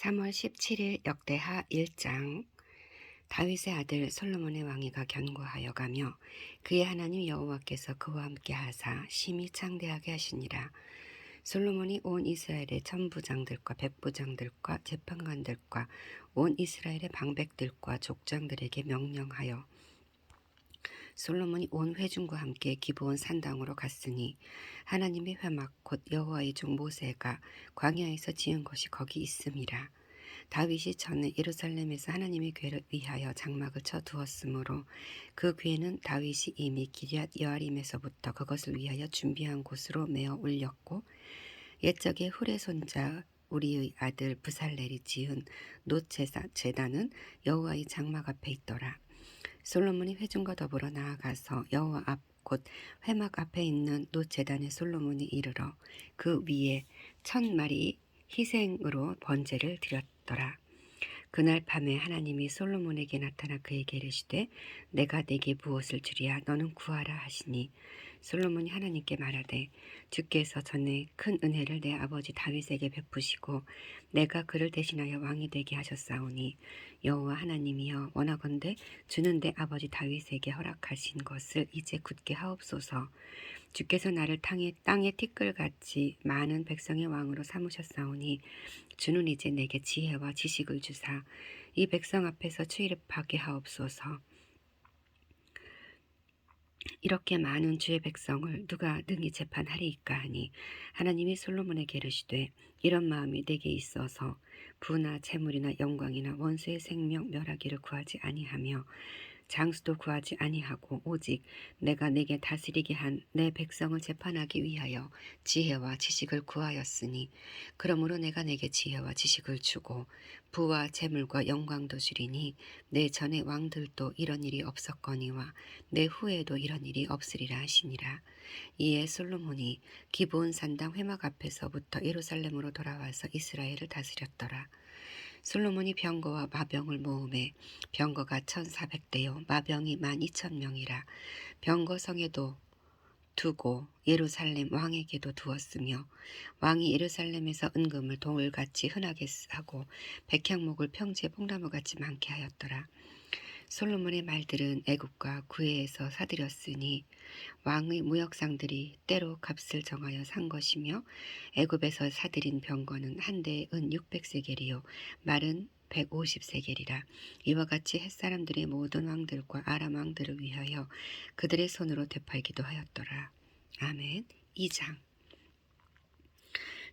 3월 17일 역대하 1장. 다윗의 아들 솔로몬의 왕위가 견고하여 가며 그의 하나님 여호와께서 그와 함께 하사 심히 창대하게 하시니라. 솔로몬이 온 이스라엘의 천부장들과 백부장들과 재판관들과 온 이스라엘의 방백들과 족장들에게 명령하여 솔로몬이 온 회중과 함께 기브온 산당으로 갔으니 하나님의 회막 곧 여호와의 종 모세가 광야에서 지은 것이 거기 있음이라. 다윗이 전에 예루살렘에서 하나님의 궤를 위하여 장막을 쳐 두었으므로 그 궤는 다윗이 이미 기럇 여아림에서부터 그것을 위하여 준비한 곳으로 메어 올렸고, 옛적에 훌의 손자 우리의 아들 부살렐이 지은 놋 제단은 여호와의 장막 앞에 있더라. 솔로몬이 회중과 더불어 나아가서 여호와 앞 곧 회막 앞에 있는 놋 제단에 솔로몬이 이르러 그 위에 1000마리 희생으로 번제를 드렸더라. 그날 밤에 하나님이 솔로몬에게 나타나 그에게 이르시되 내가 네게 무엇을 주랴 너는 구하라 하시니, 솔로몬이 하나님께 말하되 주께서 전에 큰 은혜를 내 아버지 다윗에게 베푸시고 내가 그를 대신하여 왕이 되게 하셨사오니 여호와 하나님이여 원하건대 주는 내 아버지 다윗에게 허락하신 것을 이제 굳게 하옵소서. 주께서 나를 땅의 티끌같이 많은 백성의 왕으로 삼으셨사오니 주는 이제 내게 지혜와 지식을 주사 이 백성 앞에서 출입하게 하옵소서. 이렇게 많은 주의 백성을 누가 능히 재판하리이까 하니, 하나님이 솔로몬에게 이르시되 이런 마음이 내게 있어서 부나 재물이나 영광이나 원수의 생명 멸하기를 구하지 아니하며 장수도 구하지 아니하고 오직 내가 내게 다스리게 한 내 백성을 재판하기 위하여 지혜와 지식을 구하였으니, 그러므로 내가 내게 지혜와 지식을 주고 부와 재물과 영광도 주리니 내 전의 왕들도 이런 일이 없었거니와 내 후에도 이런 일이 없으리라 하시니라. 이에 솔로몬이 기브온 산당 회막 앞에서부터 예루살렘으로 돌아와서 이스라엘을 다스렸더라. 솔로몬이 병거와 마병을 모으매 병거가 1400대요 마병이 12,000명이라. 병거성에도 두고 예루살렘 왕에게도 두었으며, 왕이 예루살렘에서 은금을 돌같이 흔하게 하고 백향목을 평지에 뽕나무같이 많게 하였더라. 솔로몬의 말들은 애굽과 구해에서 사들였으니 왕의 무역상들이 때로 값을 정하여 산 것이며, 애굽에서 사들인 병거는 한 대에 은 600세겔이요 말은 150세겔이라. 이와 같이 햇사람들의 모든 왕들과 아람 왕들을 위하여 그들의 손으로 되팔기도 하였더라. 아멘. 2장.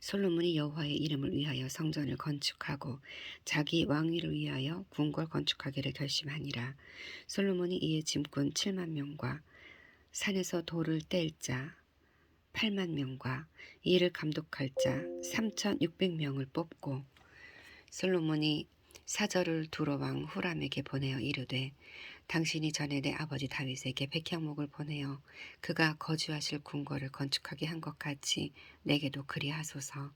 솔로몬이 여호와의 이름을 위하여 성전을 건축하고 자기 왕위를 위하여 궁궐 건축하기를 결심하니라. 솔로몬이 이에 짐꾼 7만 명과 산에서 돌을 뗄 자 8만 명과 이 일을 감독할 자 3,600명을 뽑고, 솔로몬이 사절을 두로 왕 후람에게 보내어 이르되 당신이 전에 내 아버지 다윗에게 백향목을 보내어 그가 거주하실 궁궐을 건축하게 한 것 같이 내게도 그리하소서.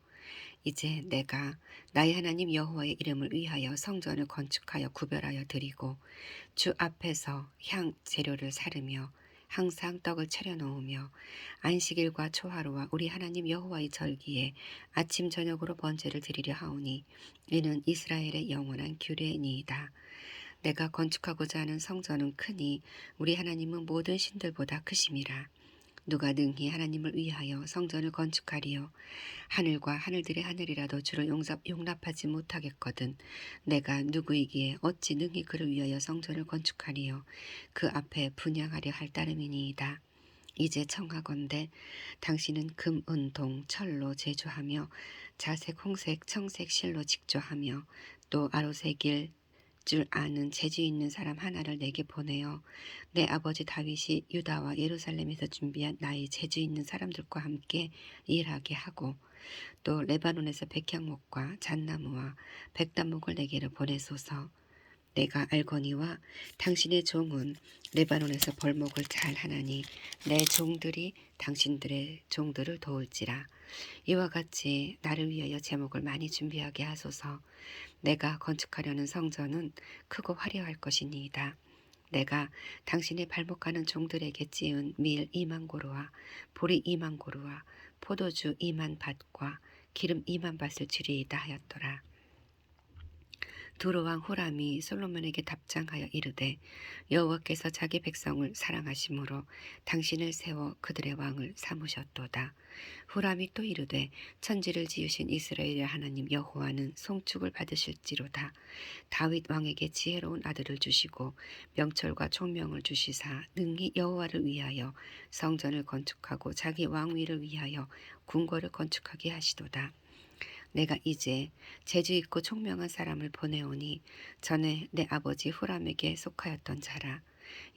이제 내가 나의 하나님 여호와의 이름을 위하여 성전을 건축하여 구별하여 드리고 주 앞에서 향 재료를 사르며 항상 떡을 차려 놓으며 안식일과 초하루와 우리 하나님 여호와의 절기에 아침 저녁으로 번제를 드리려 하오니 이는 이스라엘의 영원한 규례니이다. 내가 건축하고자 하는 성전은 크니 우리 하나님은 모든 신들보다 크심이라. 누가 능히 하나님을 위하여 성전을 건축하리요? 하늘과 하늘들의 하늘이라도 주를 용납하지 못하겠거든. 내가 누구이기에 어찌 능히 그를 위하여 성전을 건축하리요? 그 앞에 분향하려 할 따름이니이다. 이제 청하건대 당신은 금, 은, 동, 철로 제조하며 자색, 홍색, 청색 실로 직조하며 또 아로새길 줄 아는 재주 있는 사람 하나를 내게 보내어 내 아버지 다윗이 유다와 예루살렘에서 준비한 나의 재주 있는 사람들과 함께 일하게 하고, 또 레바논에서 백향목과 잣나무와 백단목을 내게로 보내소서. 내가 알거니와 당신의 종은 레바논에서 벌목을 잘 하나니 내 종들이 당신들의 종들을 도울지라. 이와 같이 나를 위하여 제목을 많이 준비하게 하소서. 내가 건축하려는 성전은 크고 화려할 것이니이다. 내가 당신의 발목하는 종들에게 찌은 밀 2만 고루와 보리 2만 고루와 포도주 2만 밭과 기름 2만 밭을 주리이다 하였더라. 두로 왕 후람이 솔로몬에게 답장하여 이르되 여호와께서 자기 백성을 사랑하심으로 당신을 세워 그들의 왕을 삼으셨도다. 후람이 또 이르되 천지를 지으신 이스라엘의 하나님 여호와는 송축을 받으실지로다. 다윗 왕에게 지혜로운 아들을 주시고 명철과 총명을 주시사 능히 여호와를 위하여 성전을 건축하고 자기 왕위를 위하여 궁궐을 건축하게 하시도다. 내가 이제 재주 있고 총명한 사람을 보내오니 전에 내 아버지 후람에게 속하였던 자라.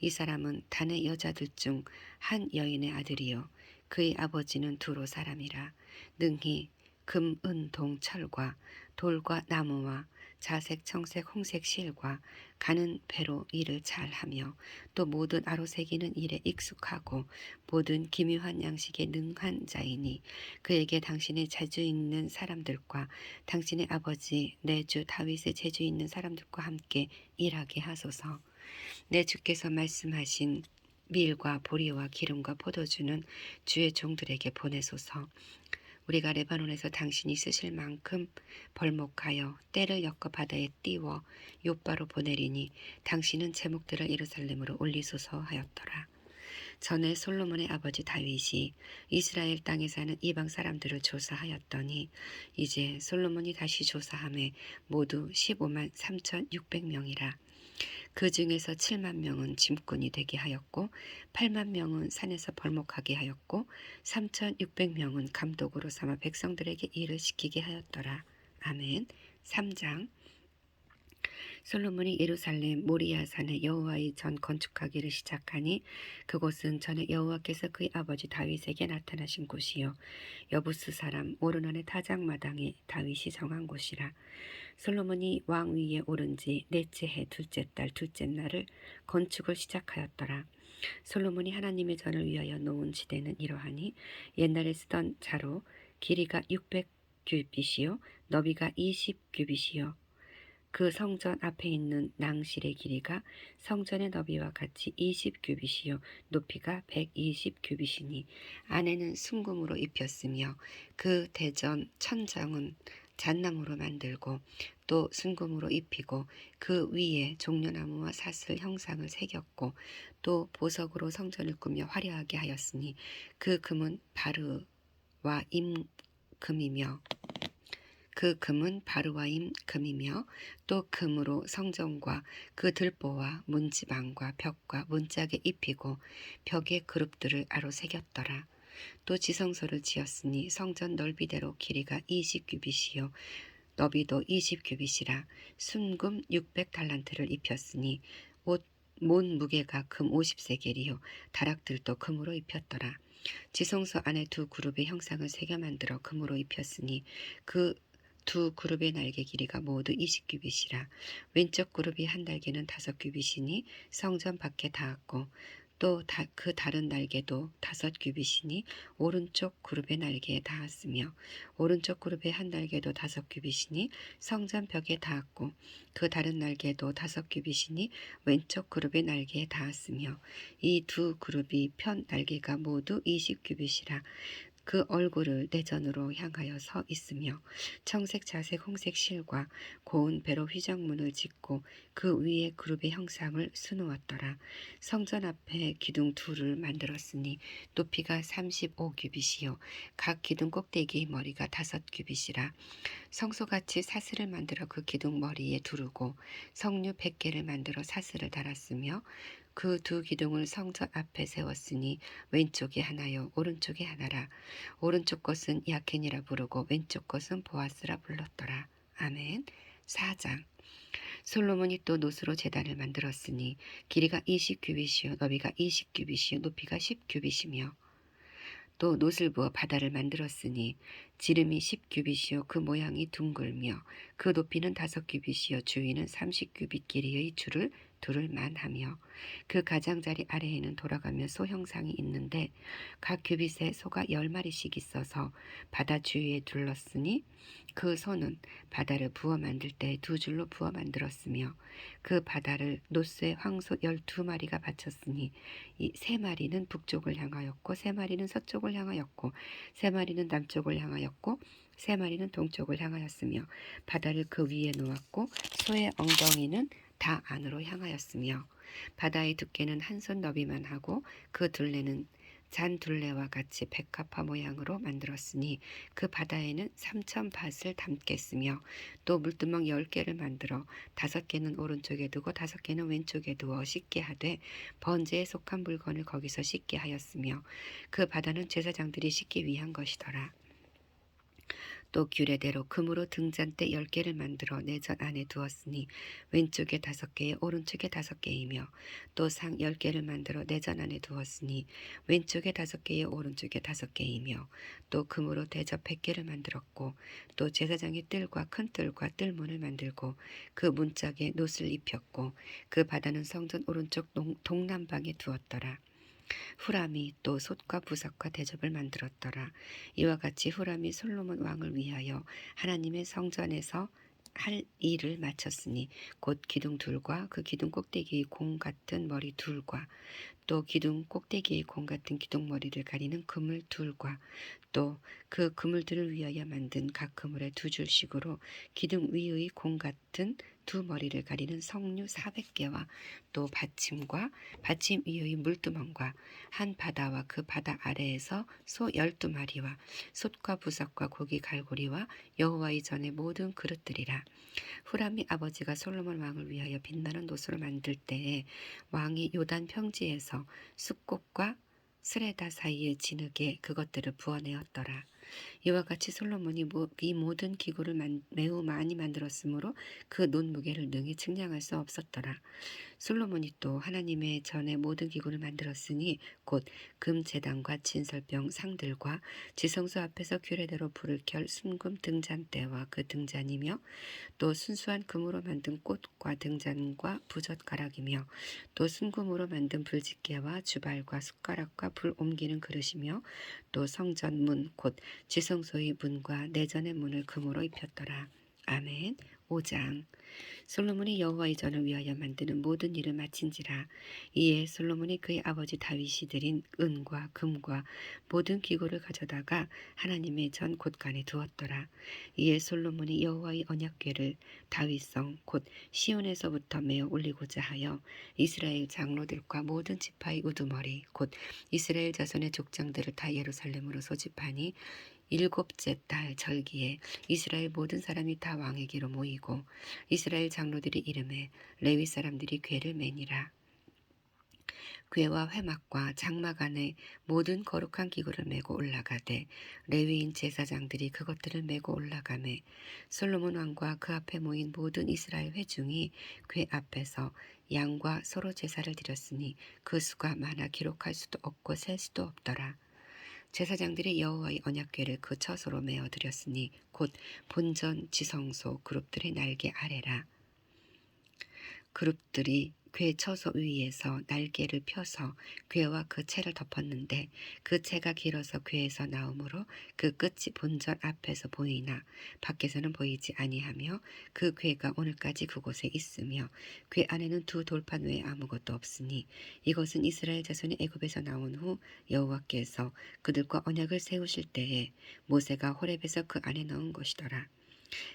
이 사람은 단의 여자들 중 한 여인의 아들이요 그의 아버지는 두로 사람이라. 능히 금, 은, 동, 철과 돌과 나무와 자색, 청색, 홍색 실과 가는 배로 일을 잘하며 또 모든 아로새기는 일에 익숙하고 모든 기묘한 양식에 능한 자이니 그에게 당신의 재주 있는 사람들과 당신의 아버지 내 주 다윗의 재주 있는 사람들과 함께 일하게 하소서. 내 주께서 말씀하신 밀과 보리와 기름과 포도주는 주의 종들에게 보내소서. 우리가 레바논에서 당신이 쓰실 만큼 벌목하여 때를 엮어 바다에 띄워 욥바로 보내리니 당신은 제목들을 예루살렘으로 올리소서 하였더라. 전에 솔로몬의 아버지 다윗이 이스라엘 땅에 사는 이방 사람들을 조사하였더니 이제 솔로몬이 다시 조사함에 모두 15만 3,600명이라. 그 중에서 7만 명은 짐꾼이 되게 하였고 8만 명은 산에서 벌목하게 하였고 3,600명은 감독으로 삼아 백성들에게 일을 시키게 하였더라. 아멘. 3장. 솔로몬이 예루살렘 모리아산에 여호와의 전 건축하기를 시작하니 그곳은 전에 여호와께서 그의 아버지 다윗에게 나타나신 곳이요 여부스 사람 오르논의 타작마당에 다윗이 정한 곳이라. 솔로몬이 왕위에 오른 지 넷째 해 둘째 달 둘째 날을 건축을 시작하였더라. 솔로몬이 하나님의 전을 위하여 놓은 지대는 이러하니 옛날에 쓰던 자로 길이가 600규빗이요 너비가 20규빗이요 그 성전 앞에 있는 낭실의 길이가 성전의 너비와 같이 20규빗이요 높이가 120규빗이니 안에는 순금으로 입혔으며 그 대전 천장은 잣나무로 만들고 또 순금으로 입히고 그 위에 종려나무와 사슬 형상을 새겼고 또 보석으로 성전을 꾸며 화려하게 하였으니 그 금은 바르와 임금이며 그 금은 바르와임 금이며 또 금으로 성전과 그 들보와 문지방과 벽과 문짝에 입히고 벽에 그룹들을 아로 새겼더라. 또 지성소를 지었으니 성전 넓이대로 길이가 20규빗이요 너비도 20규빗이라. 순금 600달란트를 입혔으니 몸 무게가 금 50세겔이요 다락들도 금으로 입혔더라. 지성소 안에 두 그룹의 형상을 새겨 만들어 금으로 입혔으니 그 두 그룹의 날개 길이가 모두 20규빗이라. 왼쪽 그룹이 한 날개는 5규빗이니 성전 밖에 닿았고 또 그 다른 날개도 5규빗이니 오른쪽 그룹의 날개에 닿았으며 오른쪽 그룹의 한 날개도 5규빗이니 성전 벽에 닿았고 그 다른 날개도 5규빗이니 왼쪽 그룹의 날개에 닿았으며 이 두 그룹이 편 날개가 모두 20규빗이라. 그 얼굴을 내전으로 향하여 서 있으며 청색 자색 홍색 실과 고운 배로 휘장문을 짓고 그 위에 그룹의 형상을 수놓았더라. 성전 앞에 기둥 둘을 만들었으니 높이가 35규빗이요 각 기둥 꼭대기의 머리가 5규빗이라. 성소같이 사슬을 만들어 그 기둥 머리에 두르고 석류 100개를 만들어 사슬을 달았으며 그 두 기둥을 성전 앞에 세웠으니 왼쪽에 하나요 오른쪽에 하나라. 오른쪽 것은 야켄이라 부르고 왼쪽 것은 보아스라 불렀더라. 아멘. 4장. 솔로몬이 또 노스로 제단을 만들었으니 길이가 20규빗이요 너비가 20규빗이요 높이가 10규빗이며 또 노슬 부어 바다를 만들었으니 지름이 10규빗이요 그 모양이 둥글며 그 높이는 5규빗이요 주위는 30규빗 길이의 줄을 둘을 만하며 그 가장자리 아래에는 돌아가며 소 형상이 있는데 각 규빗에 소가 10마리씩 있어서 바다 주위에 둘렀으니 그 소는 바다를 부어 만들 때 두 줄로 부어 만들었으며 그 바다를 노스에 황소 12마리가 바쳤으니 이 3마리는 북쪽을 향하였고 3마리는 서쪽을 향하였고 3마리는 남쪽을 향하였고 세 마리는 동쪽을 향하였으며 바다를 그 위에 놓았고 소의 엉덩이는 다 안으로 향하였으며 바다의 두께는 한 손 너비만 하고 그 둘레는 잔둘레와 같이 백합화 모양으로 만들었으니 그 바다에는 3,000밭을 담겠으며 또 물두멍 10개를 만들어 5개는 오른쪽에 두고 5개는 왼쪽에 두어 씻게 하되 번제에 속한 물건을 거기서 씻게 하였으며 그 바다는 제사장들이 씻기 위한 것이더라. 또 규례대로 금으로 등잔대 10개를 만들어 내전 안에 두었으니 왼쪽에 5개에 오른쪽에 5개이며 또 상 10개를 만들어 내전 안에 두었으니 왼쪽에 5개에 오른쪽에 5개이며 또 금으로 대접 100개를 만들었고 또 제사장의 뜰과 큰 뜰과 뜰문을 만들고 그 문짝에 놋을 입혔고 그 바다는 성전 오른쪽 동남방에 두었더라. 후람이 또 솥과 부석과 대접을 만들었더라. 이와 같이 후람이 솔로몬 왕을 위하여 하나님의 성전에서 할 일을 마쳤으니 곧 기둥 둘과 그 기둥 꼭대기의 공 같은 머리 둘과 또 기둥 꼭대기의 공 같은 기둥머리를 가리는 그물 둘과 또 그 그물들을 위하여 만든 각 그물의 2줄씩으로 기둥 위의 공 같은 두 머리를 가리는 석류 400개와 또 받침과 받침 위의 물두멍과 한 바다와 그 바다 아래에서 소 12마리와 솥과 부석과 고기 갈고리와 여호와의 전의 모든 그릇들이라. 후람이 아버지가 솔로몬 왕을 위하여 빛나는 놋으로 만들 때에 왕이 요단 평지에서 숫꽃과 스레다 사이의 진흙에 그것들을 부어내었더라. 이와 같이 솔로몬이 이 모든 기구를 매우 많이 만들었으므로 그 논무게를 능히 측량할 수 없었더라. 솔로몬이 또 하나님의 전에 모든 기구를 만들었으니 곧 금제단과 진설병 상들과 지성소 앞에서 규례대로 불을 켤 순금 등잔대와 그 등잔이며 또 순수한 금으로 만든 꽃과 등잔과 부젓가락이며 또 순금으로 만든 불집게와 주발과 숟가락과 불 옮기는 그릇이며 또 성전 문 곧 지성소의 문과 내전의 문을 금으로 입혔더라. 아멘. 5장. 솔로몬이 여호와의 전을 위하여 만드는 모든 일을 마친지라. 이에 솔로몬이 그의 아버지 다윗이 드린 은과 금과 모든 기구를 가져다가 하나님의 전 곳간에 두었더라. 이에 솔로몬이 여호와의 언약궤를 다윗성 곧 시온에서부터 메어 올리고자 하여 이스라엘 장로들과 모든 지파의 우두머리 곧 이스라엘 자손의 족장들을 다 예루살렘으로 소집하니 7째 달 절기에 이스라엘 모든 사람이 다 왕에게로 모이고 이스라엘 장로들이 이름에 레위 사람들이 궤를 매니라. 궤와 회막과 장막 안에 모든 거룩한 기구를 메고 올라가되 레위인 제사장들이 그것들을 메고 올라가매 솔로몬 왕과 그 앞에 모인 모든 이스라엘 회중이 궤 앞에서 양과 소로 제사를 드렸으니 그 수가 많아 기록할 수도 없고 셀 수도 없더라. 제사장들이 여호와의 언약궤를 그 처소로 메어 드렸으니 곧 본전 지성소 그룹들의 날개 아래라. 그룹들이 궤 처소 위에서 날개를 펴서 궤와 그 채를 덮었는데 그 채가 길어서 궤에서 나오므로 그 끝이 본전 앞에서 보이나 밖에서는 보이지 아니하며 그 궤가 오늘까지 그곳에 있으며 궤 안에는 두 돌판 외에 아무것도 없으니 이것은 이스라엘 자손이 애굽에서 나온 후 여호와께서 그들과 언약을 세우실 때에 모세가 호렙에서 그 안에 넣은 것이더라.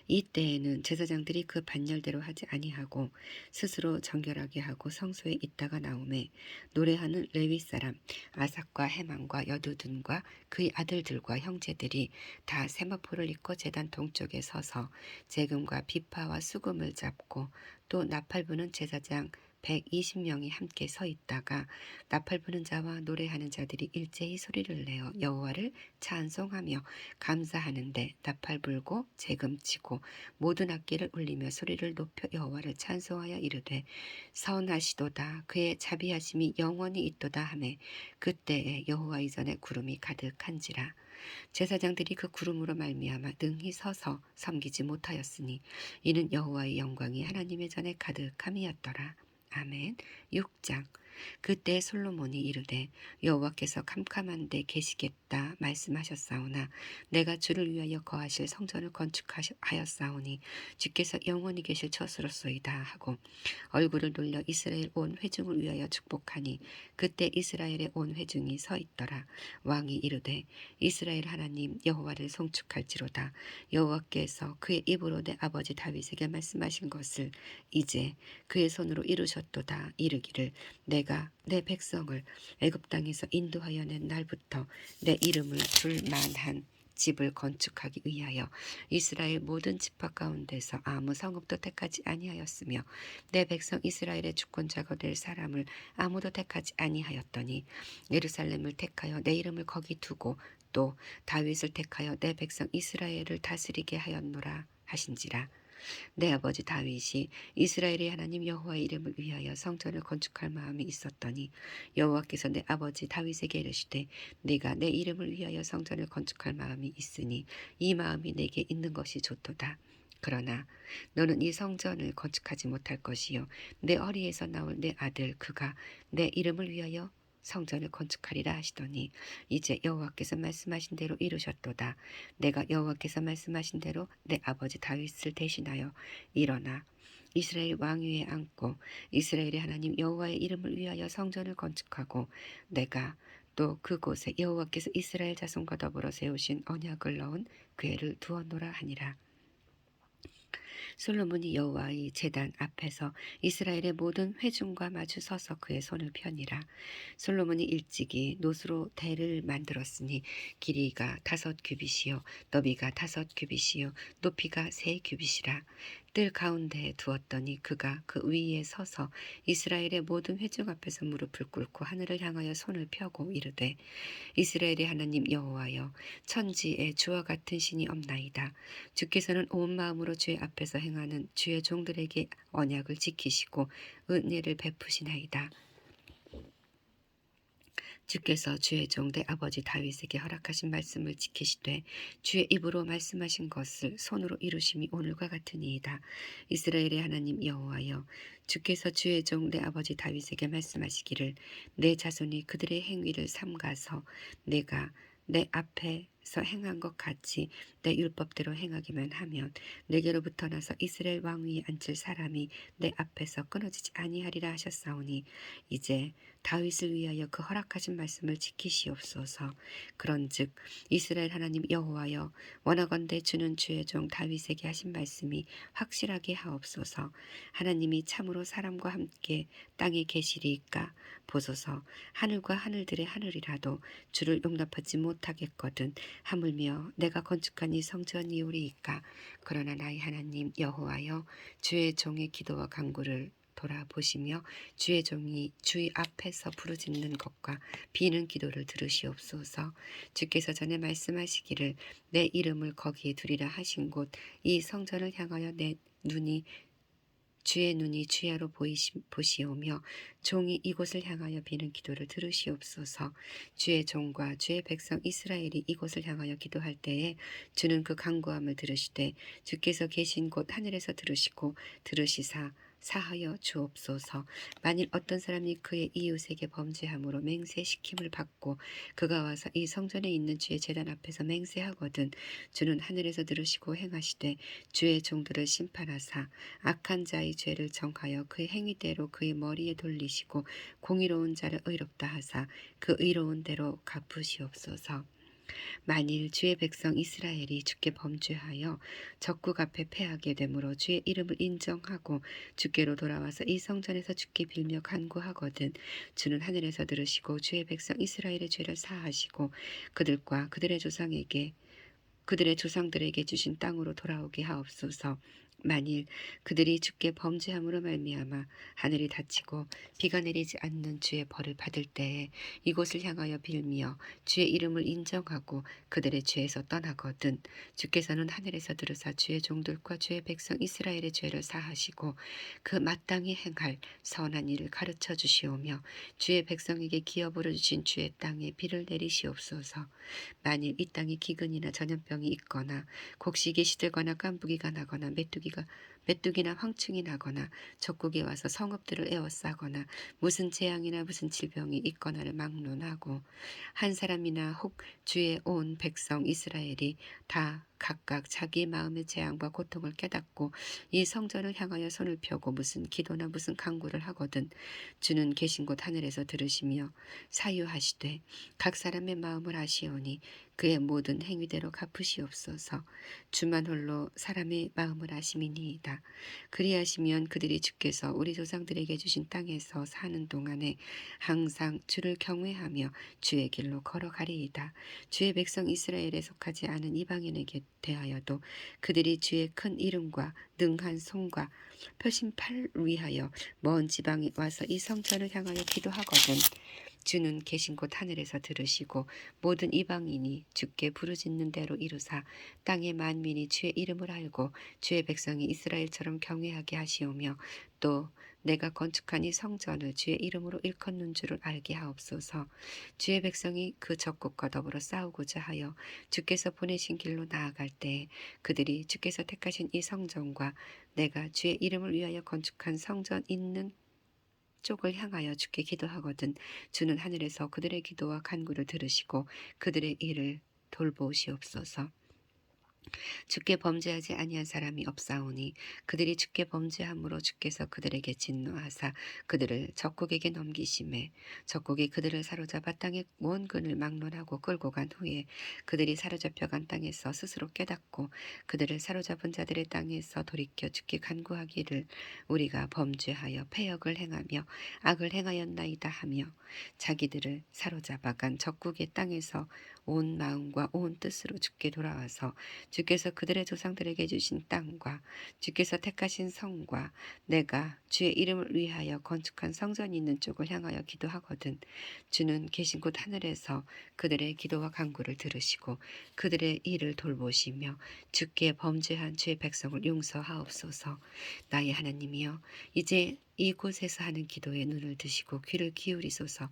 이때에는 제사장들이 그 반열대로 하지 아니하고 스스로 정결하게 하고 성소에 있다가 나오매 노래하는 레위 사람 아삭과 헤만과 여두둔과 그의 아들들과 형제들이 다 세마포를 입고 제단 동쪽에 서서 재금과 비파와 수금을 잡고 또 나팔 부는 제사장 120명이 함께 서 있다가 나팔 부는 자와 노래하는 자들이 일제히 소리를 내어 여호와를 찬송하며 감사하는데 나팔 불고 재금 치고 모든 악기를 울리며 소리를 높여 여호와를 찬송하여 이르되 선하시도다 그의 자비하심이 영원히 있도다 하매 그때에 여호와 이전에 구름이 가득한지라. 제사장들이 그 구름으로 말미암아 능히 서서 섬기지 못하였으니 이는 여호와의 영광이 하나님의 전에 가득함이었더라. 아멘. 6장. 그때 솔로몬이 이르되 여호와께서 캄캄한 데 계시겠다 말씀하셨사오나 내가 주를 위하여 거하실 성전을 건축하였사오니 주께서 영원히 계실 처소로소이다 하고 얼굴을 돌려 이스라엘 온 회중을 위하여 축복하니 그때 이스라엘의 온 회중이 서 있더라. 왕이 이르되 이스라엘 하나님 여호와를 송축할지로다. 여호와께서 그의 입으로 내 아버지 다윗에게 말씀하신 것을 이제 그의 손으로 이루셨도다. 이르기를 내가 내 백성을 애굽 땅에서 인도하여 낸 날부터 내 이름을 둘 만한 집을 건축하기 위하여 이스라엘 모든 지파 가운데서 아무 성읍도 택하지 아니하였으며 내 백성 이스라엘의 주권자가 될 사람을 아무도 택하지 아니하였더니 예루살렘을 택하여 내 이름을 거기 두고 또 다윗을 택하여 내 백성 이스라엘을 다스리게 하였노라 하신지라. 내 아버지 다윗이 이스라엘의 하나님 여호와의 이름을 위하여 성전을 건축할 마음이 있었더니 여호와께서 내 아버지 다윗에게 이르시되 네가 내 이름을 위하여 성전을 건축할 마음이 있으니 이 마음이 내게 있는 것이 좋도다. 그러나 너는 이 성전을 건축하지 못할 것이요 내 허리에서 나올 내 아들 그가 내 이름을 위하여 성전을 건축하리라 하시더니 이제 여호와께서 말씀하신 대로 이루셨도다. 내가 여호와께서 말씀하신 대로 내 아버지 다윗을 대신하여 일어나 이스라엘 왕위에 앉고 이스라엘의 하나님 여호와의 이름을 위하여 성전을 건축하고 내가 또 그곳에 여호와께서 이스라엘 자손과 더불어 세우신 언약을 넣은 궤를 두었노라 하니라. 솔로몬이 여호와의 제단 앞에서 이스라엘의 모든 회중과 마주 서서 그의 손을 펴니라. 솔로몬이 일찍이 노수로 대를 만들었으니 길이가 5규빗이요 너비가 5규빗이요 높이가 3규빗이라. 뜰 가운데에 두었더니 그가 그 위에 서서 이스라엘의 모든 회중 앞에서 무릎을 꿇고 하늘을 향하여 손을 펴고 이르되 이스라엘의 하나님 여호와여 천지에 주와 같은 신이 없나이다. 주께서는 온 마음으로 주의 앞에서 행하는 주의 종들에게 언약을 지키시고 은혜를 베푸시나이다. 주께서 주의 종 내 아버지 다윗에게 허락하신 말씀을 지키시되 주의 입으로 말씀하신 것을 손으로 이루심이 오늘과 같으니이다. 이스라엘의 하나님 여호와여 주께서 주의 종 내 아버지 다윗에게 말씀하시기를 내 자손이 그들의 행위를 삼가서 내가 내 앞에서 행한 것 같이 내 율법대로 행하기만 하면 내게로부터 나서 이스라엘 왕위에 앉을 사람이 내 앞에서 끊어지지 아니하리라 하셨사오니 이제 다윗을 위하여 그 허락하신 말씀을 지키시옵소서. 그런즉 이스라엘 하나님 여호와여 원하건대 주는 주의 종 다윗에게 하신 말씀이 확실하게 하옵소서. 하나님이 참으로 사람과 함께 땅에 계시리이까 보소서. 하늘과 하늘들의 하늘이라도 주를 용납하지 못하겠거든 하물며 내가 건축한 이 성전이오리이까. 그러나 나의 하나님 여호와여 주의 종의 기도와 간구를 돌아보시며 주의 종이 주의 앞에서 부르짖는 것과 비는 기도를 들으시옵소서. 주께서 전에 말씀하시기를 내 이름을 거기에 두리라 하신 곳 이 성전을 향하여 주의 눈이 주야로 보시오며 종이 이곳을 향하여 비는 기도를 들으시옵소서. 주의 종과 주의 백성 이스라엘이 이곳을 향하여 기도할 때에 주는 그 간구함을 들으시되 주께서 계신 곳 하늘에서 들으시고 들으시사 사하여 주옵소서. 만일 어떤 사람이 그의 이웃에게 범죄함으로 맹세시킴을 받고 그가 와서 이 성전에 있는 주의 제단 앞에서 맹세하거든 주는 하늘에서 들으시고 행하시되 주의 종들을 심판하사 악한 자의 죄를 정하여 그의 행위대로 그의 머리에 돌리시고 공의로운 자를 의롭다 하사 그 의로운 대로 갚으시옵소서. 만일 주의 백성 이스라엘이 주께 범죄하여 적국 앞에 패하게 되므로 주의 이름을 인정하고 주께로 돌아와서 이 성전에서 주께 빌며 간구하거든 주는 하늘에서 들으시고 주의 백성 이스라엘의 죄를 사하시고 그들과 그들의 조상들에게 주신 땅으로 돌아오게 하옵소서. 만일 그들이 주께 범죄함으로 말미암아 하늘이 닫히고 비가 내리지 않는 주의 벌을 받을 때에 이곳을 향하여 빌며 주의 이름을 인정하고 그들의 죄에서 떠나거든 주께서는 하늘에서 들으사 주의 종들과 주의 백성 이스라엘의 죄를 사하시고 그 마땅히 행할 선한 일을 가르쳐 주시오며 주의 백성에게 기업으로 주신 주의 땅에 비를 내리시옵소서. 만일 이 땅에 기근이나 전염병이 있거나 곡식이 시들거나 깐부기가 나거나 메뚜기가 메뚜기나 황충이 나거나 적국에 와서 성읍들을 에워싸거나 무슨 재앙이나 무슨 질병이 있거나를 막론하고 한 사람이나 혹 주의 온 백성 이스라엘이 다 각각 자기 마음의 재앙과 고통을 깨닫고 이 성전을 향하여 손을 펴고 무슨 기도나 무슨 간구를 하거든 주는 계신 곳 하늘에서 들으시며 사유하시되 각 사람의 마음을 아시오니 그의 모든 행위대로 갚으시옵소서. 주만 홀로 사람의 마음을 아심이니이다. 그리하시면 그들이 주께서 우리 조상들에게 주신 땅에서 사는 동안에 항상 주를 경외하며 주의 길로 걸어가리이다. 주의 백성 이스라엘에 속하지 않은 이방인에게 대하여도 그들이 주의 큰 이름과 능한 손과 펴신 팔 위하여 먼 지방에 와서 이 성전을 향하여 기도하거든 주는 계신 곳 하늘에서 들으시고 모든 이방인이 주께 부르짖는 대로 이루사 땅의 만민이 주의 이름을 알고 주의 백성이 이스라엘처럼 경외하게 하시오며 또 내가 건축한 이 성전을 주의 이름으로 일컫는 줄을 알게 하옵소서. 주의 백성이 그 적국과 더불어 싸우고자 하여 주께서 보내신 길로 나아갈 때 그들이 주께서 택하신 이 성전과 내가 주의 이름을 위하여 건축한 성전 있는 쪽을 향하여 주께 기도하거든 주는 하늘에서 그들의 기도와 간구를 들으시고 그들의 일을 돌보시옵소서. 주께 범죄하지 아니한 사람이 없사오니 그들이 주께 범죄함으로 주께서 그들에게 진노하사 그들을 적국에게 넘기심에 적국이 그들을 사로잡아 땅의 원근을 막론하고 끌고 간 후에 그들이 사로잡혀간 땅에서 스스로 깨닫고 그들을 사로잡은 자들의 땅에서 돌이켜 주께 간구하기를 우리가 범죄하여 패역을 행하며 악을 행하였나이다 하며 자기들을 사로잡아간 적국의 땅에서 온 마음과 온 뜻으로 주께 돌아와서 주께서 그들의 조상들에게 주신 땅과 주께서 택하신 성과 내가 주의 이름을 위하여 건축한 성전이 있는 쪽을 향하여 기도하거든 주는 계신 곳 하늘에서 그들의 기도와 간구를 들으시고 그들의 일을 돌보시며 주께 범죄한 주의 백성을 용서하옵소서. 나의 하나님이여 이제 이곳에서 하는 기도에 눈을 드시고 귀를 기울이소서.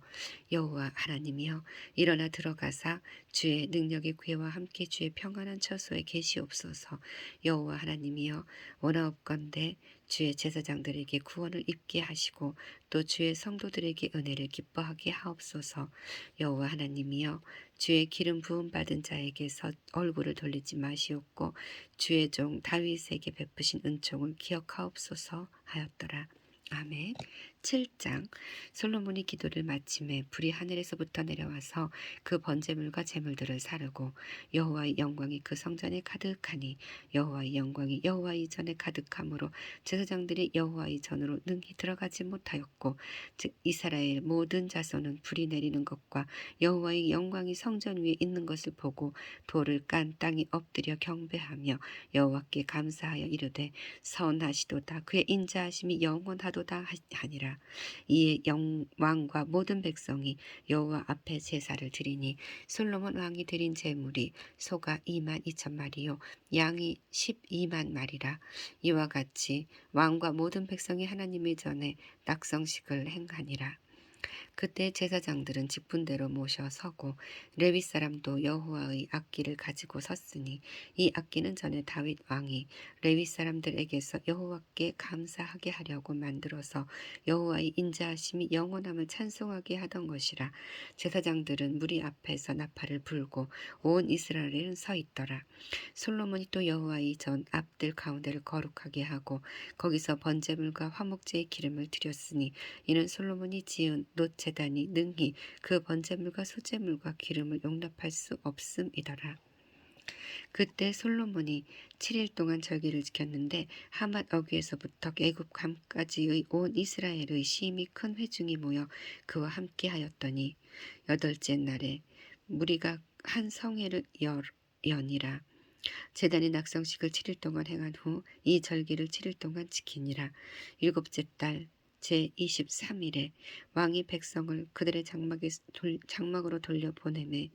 여호와 하나님이여 일어나 들어가사 주의 능력의 구애와 함께 주의 평안한 처소에 계시옵소서. 여호와 하나님이여 원하옵건대 주의 제사장들에게 구원을 입게 하시고 또 주의 성도들에게 은혜를 기뻐하게 하옵소서. 여호와 하나님이여 주의 기름 부음 받은 자에게서 얼굴을 돌리지 마시옵고 주의 종 다윗에게 베푸신 은총을 기억하옵소서 하였더라. 아멘. 7장 솔로몬이 기도를 마침에 불이 하늘에서부터 내려와서 그 번제물과 제물들을 사르고 여호와의 영광이 그 성전에 가득하니 여호와의 영광이 여호와의 전에 가득함으로 제사장들이 여호와의 전으로 능히 들어가지 못하였고 즉 이스라엘 모든 자손은 불이 내리는 것과 여호와의 영광이 성전 위에 있는 것을 보고 돌을 깐 땅에 엎드려 경배하며 여호와께 감사하여 이르되 선하시도다 그의 인자하심이 영원하도다 하니라. 이에 왕과 모든 백성이 여호와 앞에 제사를 드리니 솔로몬 왕이 드린 제물이 소가 2만 2천 마리요 양이 12만 마리라. 이와 같이 왕과 모든 백성이 하나님의 전에 낙성식을 행하니라. 그때 제사장들은 직분대로 모셔 서고 레위 사람도 여호와의 악기를 가지고 섰으니 이 악기는 전에 다윗 왕이 레위 사람들에게서 여호와께 감사하게 하려고 만들어서 여호와의 인자하심이 영원함을 찬송하게 하던 것이라. 제사장들은 무리 앞에서 나팔을 불고 온 이스라엘은 서 있더라. 솔로몬이 또 여호와의 전 앞들 가운데를 거룩하게 하고 거기서 번제물과 화목제의 기름을 드렸으니 이는 솔로몬이 지은 놋 제단이 능히 그 번제물과 소제물과 기름을 용납할 수 없음이더라. 그때 솔로몬이 7일 동안 절기를 지켰는데 하맛 어귀에서부터 애굽 감까지의 온 이스라엘의 심히 큰 회중이 모여 그와 함께 하였더니 8째 날에 무리가 한 성회를 여니라. 제단의 낙성식을 7일 동안 행한 후 이 절기를 7일 동안 지키니라. 7째 달 제23일에 왕이 백성을 그들의 장막으로 돌려보내매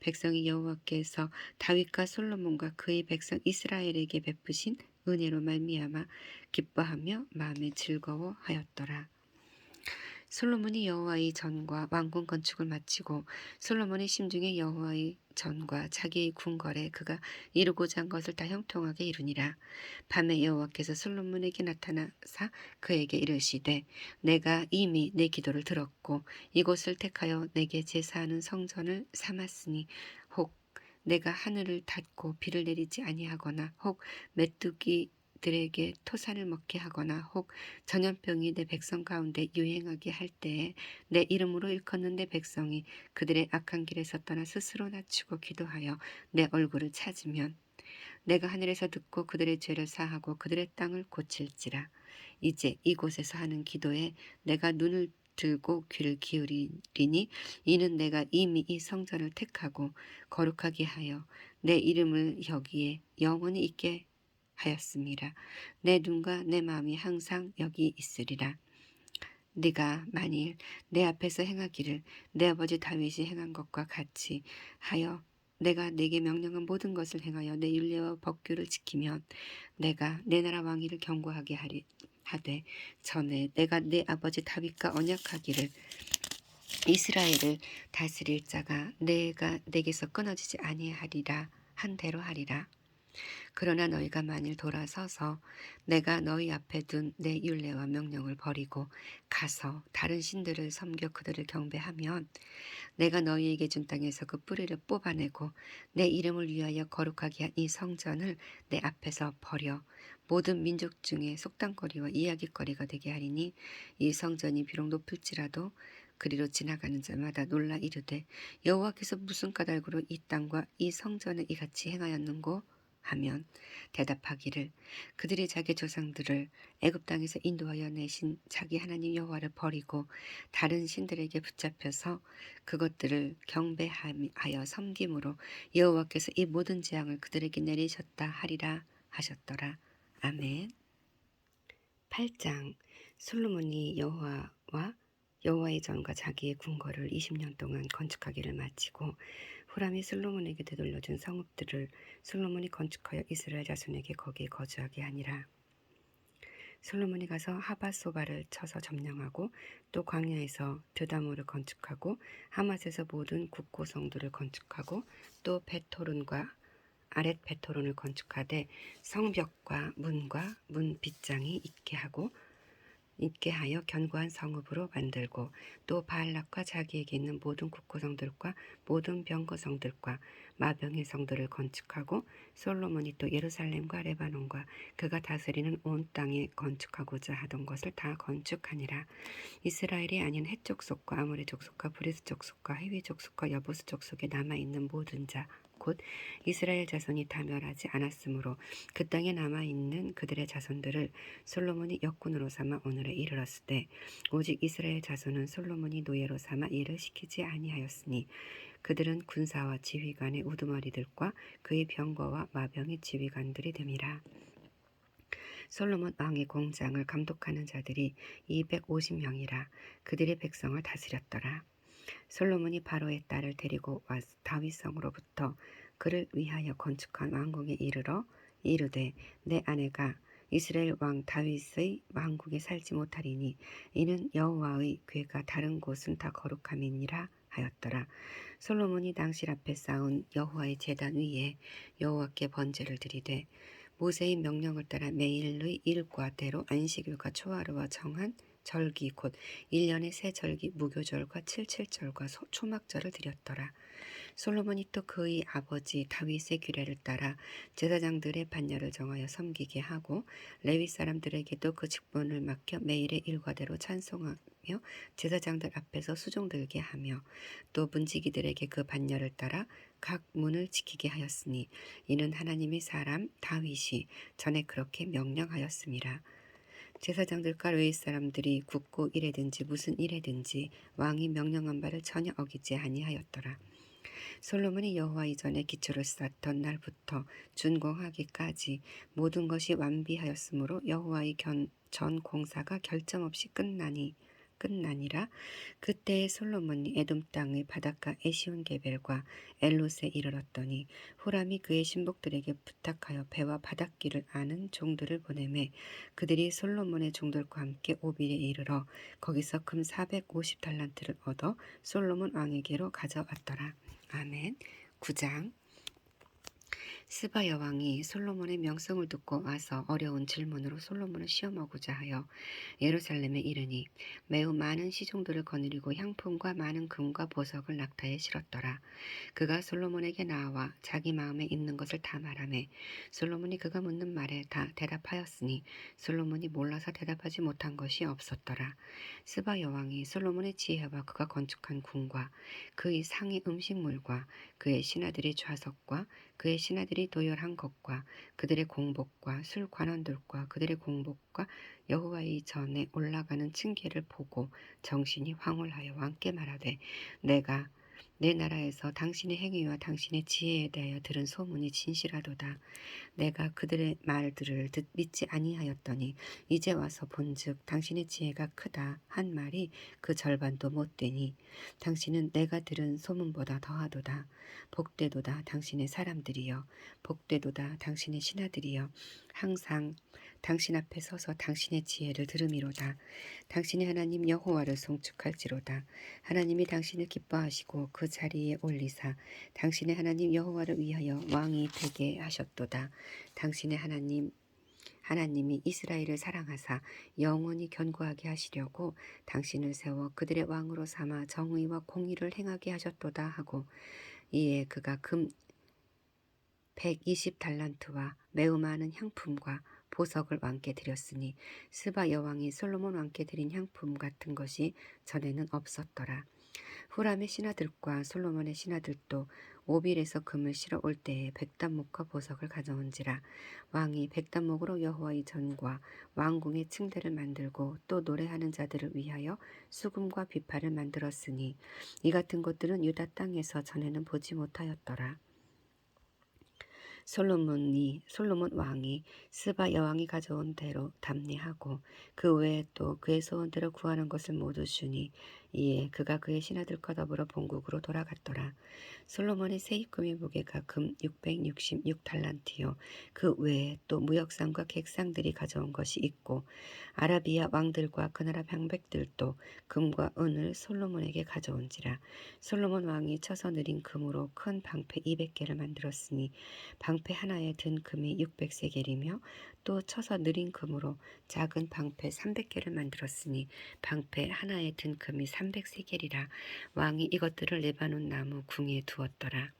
백성이 여호와께서 다윗과 솔로몬과 그의 백성 이스라엘에게 베푸신 은혜로 말미암아 기뻐하며 마음에 즐거워하였더라. 솔로몬이 여호와의 전과 왕궁 건축을 마치고 솔로몬이 심중에 여호와의 전과 자기의 궁궐에 그가 이루고자 한 것을 다 형통하게 이루니라. 밤에 여호와께서 솔로몬에게 나타나사 그에게 이르시되 내가 이미 내 기도를 들었고 이곳을 택하여 내게 제사하는 성전을 삼았으니 혹 내가 하늘을 닫고 비를 내리지 아니하거나 혹 메뚜기들에게 토산을 먹게 하거나 혹 전염병이 내 백성 가운데 유행하게 할 때에 내 이름으로 일컫는 내 백성이 그들의 악한 길에서 떠나 스스로 낮추고 기도하여 내 얼굴을 찾으면 내가 하늘에서 듣고 그들의 죄를 사하고 그들의 땅을 고칠지라. 이제 이곳에서 하는 기도에 내가 눈을 들고 귀를 기울이리니 이는 내가 이미 이 성전을 택하고 거룩하게 하여 내 이름을 여기에 영원히 있게 하였음이라. 내 눈과 내 마음이 항상 여기 있으리라. 네가 만일 내 앞에서 행하기를 내 아버지 다윗이 행한 것과 같이 하여 내가 네게 명령한 모든 것을 행하여 내 율례와 법규를 지키면 내가 내 나라 왕위를 견고하게 하되 전에 내가 내 아버지 다윗과 언약하기를 이스라엘을 다스릴 자가 내가 내게서 끊어지지 아니하리라 한 대로 하리라. 그러나 너희가 만일 돌아서서 내가 너희 앞에 둔 내 율례와 명령을 버리고 가서 다른 신들을 섬겨 그들을 경배하면 내가 너희에게 준 땅에서 그 뿌리를 뽑아내고 내 이름을 위하여 거룩하게 한 이 성전을 내 앞에서 버려 모든 민족 중에 속담거리와 이야기거리가 되게 하리니 이 성전이 비록 높을지라도 그리로 지나가는 자마다 놀라 이르되 여호와께서 무슨 까닭으로 이 땅과 이 성전에 이같이 행하였는고 하면 대답하기를 그들이 자기 조상들을 애굽 땅에서 인도하여 내신 자기 하나님 여호와를 버리고 다른 신들에게 붙잡혀서 그것들을 경배하여 섬김으로 여호와께서 이 모든 재앙을 그들에게 내리셨다 하리라 하셨더라. 아멘. 8장 솔로몬이 여호와의 전과 자기의 궁궐을 20년 동안 건축하기를 마치고 후람이 솔로몬에게 되돌려준 성읍들을 솔로몬이 건축하여 이스라엘 자손에게 거기에 거주하게 하니라. 솔로몬이 가서 하밧소바를 쳐서 점령하고 또 광야에서 드다모를 건축하고 하맛에서 모든 국고성들을 건축하고 또 베토론과 아렛 베토론을 건축하되 성벽과 문과 문 빗장이 있게 하여 견고한 성읍으로 만들고 또 바알락과 자기에게 있는 모든 국고성들과 모든 병거성들과 마병의 성들을 건축하고 솔로몬이 또 예루살렘과 레바논과 그가 다스리는 온 땅에 건축하고자 하던 것을 다 건축하니라. 이스라엘이 아닌 헷 족속과 아모리 족속과 브리스 족속과 히위 족속과 여부스 족속에 남아있는 모든 자 곧 이스라엘 자손이 다 멸하지 않았으므로 그 땅에 남아있는 그들의 자손들을 솔로몬이 역군으로 삼아 오늘에 이르렀을 때 오직 이스라엘 자손은 솔로몬이 노예로 삼아 일을 시키지 아니하였으니 그들은 군사와 지휘관의 우두머리들과 그의 병거와 마병의 지휘관들이 됨이라. 솔로몬 왕의 공장을 감독하는 자들이 250명이라 그들의 백성을 다스렸더라. 솔로몬이 바로의 딸을 데리고 와 다윗성으로부터 그를 위하여 건축한 왕궁에 이르러 이르되 내 아내가 이스라엘 왕 다윗의 왕궁에 살지 못하리니 이는 여호와의 궤가 다른 곳은 다 거룩함이니라 하였더라. 솔로몬이 당실 앞에 쌓은 여호와의 제단 위에 여호와께 번제를 드리되 모세의 명령을 따라 매일의 일과대로 안식일과 초하루와 정한 절기 곧 1년의 새 절기 무교절과 칠칠절과 초막절을 드렸더라. 솔로몬이 또 그의 아버지 다윗의 규례를 따라 제사장들의 반열을 정하여 섬기게 하고 레위 사람들에게도 그 직분을 맡겨 매일의 일과대로 찬송하며 제사장들 앞에서 수종 들게 하며 또 문지기들에게 그 반열을 따라 각 문을 지키게 하였으니 이는 하나님의 사람 다윗이 전에 그렇게 명령하였음이라. 제사장들과 레위 사람들이 굳고 일에든지 무슨 일에든지 왕이 명령한 바를 전혀 어기지 아니하였더라. 솔로몬이 여호와 이전에 기초를 쌓던 날부터 준공하기까지 모든 것이 완비하였으므로 여호와의 전 공사가 결점 없이 끝나니 끝나니라. 그때에 솔로몬이 에돔 땅의 바닷가 에시온게벨과 엘롯에 이르렀더니 후람이 그의 신복들에게 부탁하여 배와 바닷길을 아는 종들을 보내매 그들이 솔로몬의 종들과 함께 오빌에 이르러 거기서 금 450달란트를 얻어 솔로몬 왕에게로 가져왔더라. 아멘. 9장. 스바 여왕이 솔로몬의 명성을 듣고 와서 어려운 질문으로 솔로몬을 시험하고자 하여 예루살렘에 이르니 매우 많은 시종들을 거느리고 향품과 많은 금과 보석을 낙타에 실었더라. 그가 솔로몬에게 나와 자기 마음에 있는 것을 다 말하매 솔로몬이 그가 묻는 말에 다 대답하였으니 솔로몬이 몰라서 대답하지 못한 것이 없었더라. 스바 여왕이 솔로몬의 지혜와 그가 건축한 궁과 그의 상의 음식물과 그의 신하들의 좌석과 그의 신하들이 도열한 것과 그들의 공복과 술 관원들과 그들의 공복과 여호와의 전에 올라가는 층계를 보고 정신이 황홀하여 왕께 말하되 내가 내 나라에서 당신의 행위와 당신의 지혜에 대하여 들은 소문이 진실하도다. 내가 그들의 말들을 믿지 아니하였더니 이제 와서 본즉 당신의 지혜가 크다 한 말이 그 절반도 못 되니 당신은 내가 들은 소문보다 더하도다. 복되도다 당신의 사람들이여, 복되도다 당신의 신하들이여, 항상 당신 앞에 서서 당신의 지혜를 들음이로다. 당신의 하나님 여호와를 송축할지로다. 하나님이 당신을 기뻐하시고 그 자리에 올리사 당신의 하나님 여호와를 위하여 왕이 되게 하셨도다. 당신의 하나님이 이스라엘을 사랑하사 영원히 견고하게 하시려고 당신을 세워 그들의 왕으로 삼아 정의와 공의를 행하게 하셨도다 하고 이에 그가 금 120달란트와 매우 많은 향품과 보석을 왕께 드렸으니 스바 여왕이 솔로몬 왕께 드린 향품 같은 것이 전에는 없었더라. 후람의 신하들과 솔로몬의 신하들도 오빌에서 금을 실어 올 때에 백단목과 보석을 가져온지라. 왕이 백단목으로 여호와의 전과 왕궁의 층대를 만들고 또 노래하는 자들을 위하여 수금과 비파를 만들었으니 이 같은 것들은 유다 땅에서 전에는 보지 못하였더라. 솔로몬 왕이 스바 여왕이 가져온 대로 답례하고 그 외에 또 그의 소원대로 구하는 것을 모두 주니 이에 그가 그의 신하들과 더불어 본국으로 돌아갔더라. 솔로몬의 세입금의 무게가 금 666달란트요 그 외에 또 무역상과 객상들이 가져온 것이 있고 아라비아 왕들과 그 나라 방백들도 금과 은을 솔로몬에게 가져온지라. 솔로몬 왕이 쳐서 느린 금으로 큰 방패 200개를 만들었으니 방패 하나에 든 금이 600세겔이며 또 쳐서 느린 금으로 작은 방패 300개를 만들었으니 방패 하나에 든 금이 300세겔이라. 왕이 이것들을 레바논 나무 궁에 두었더라.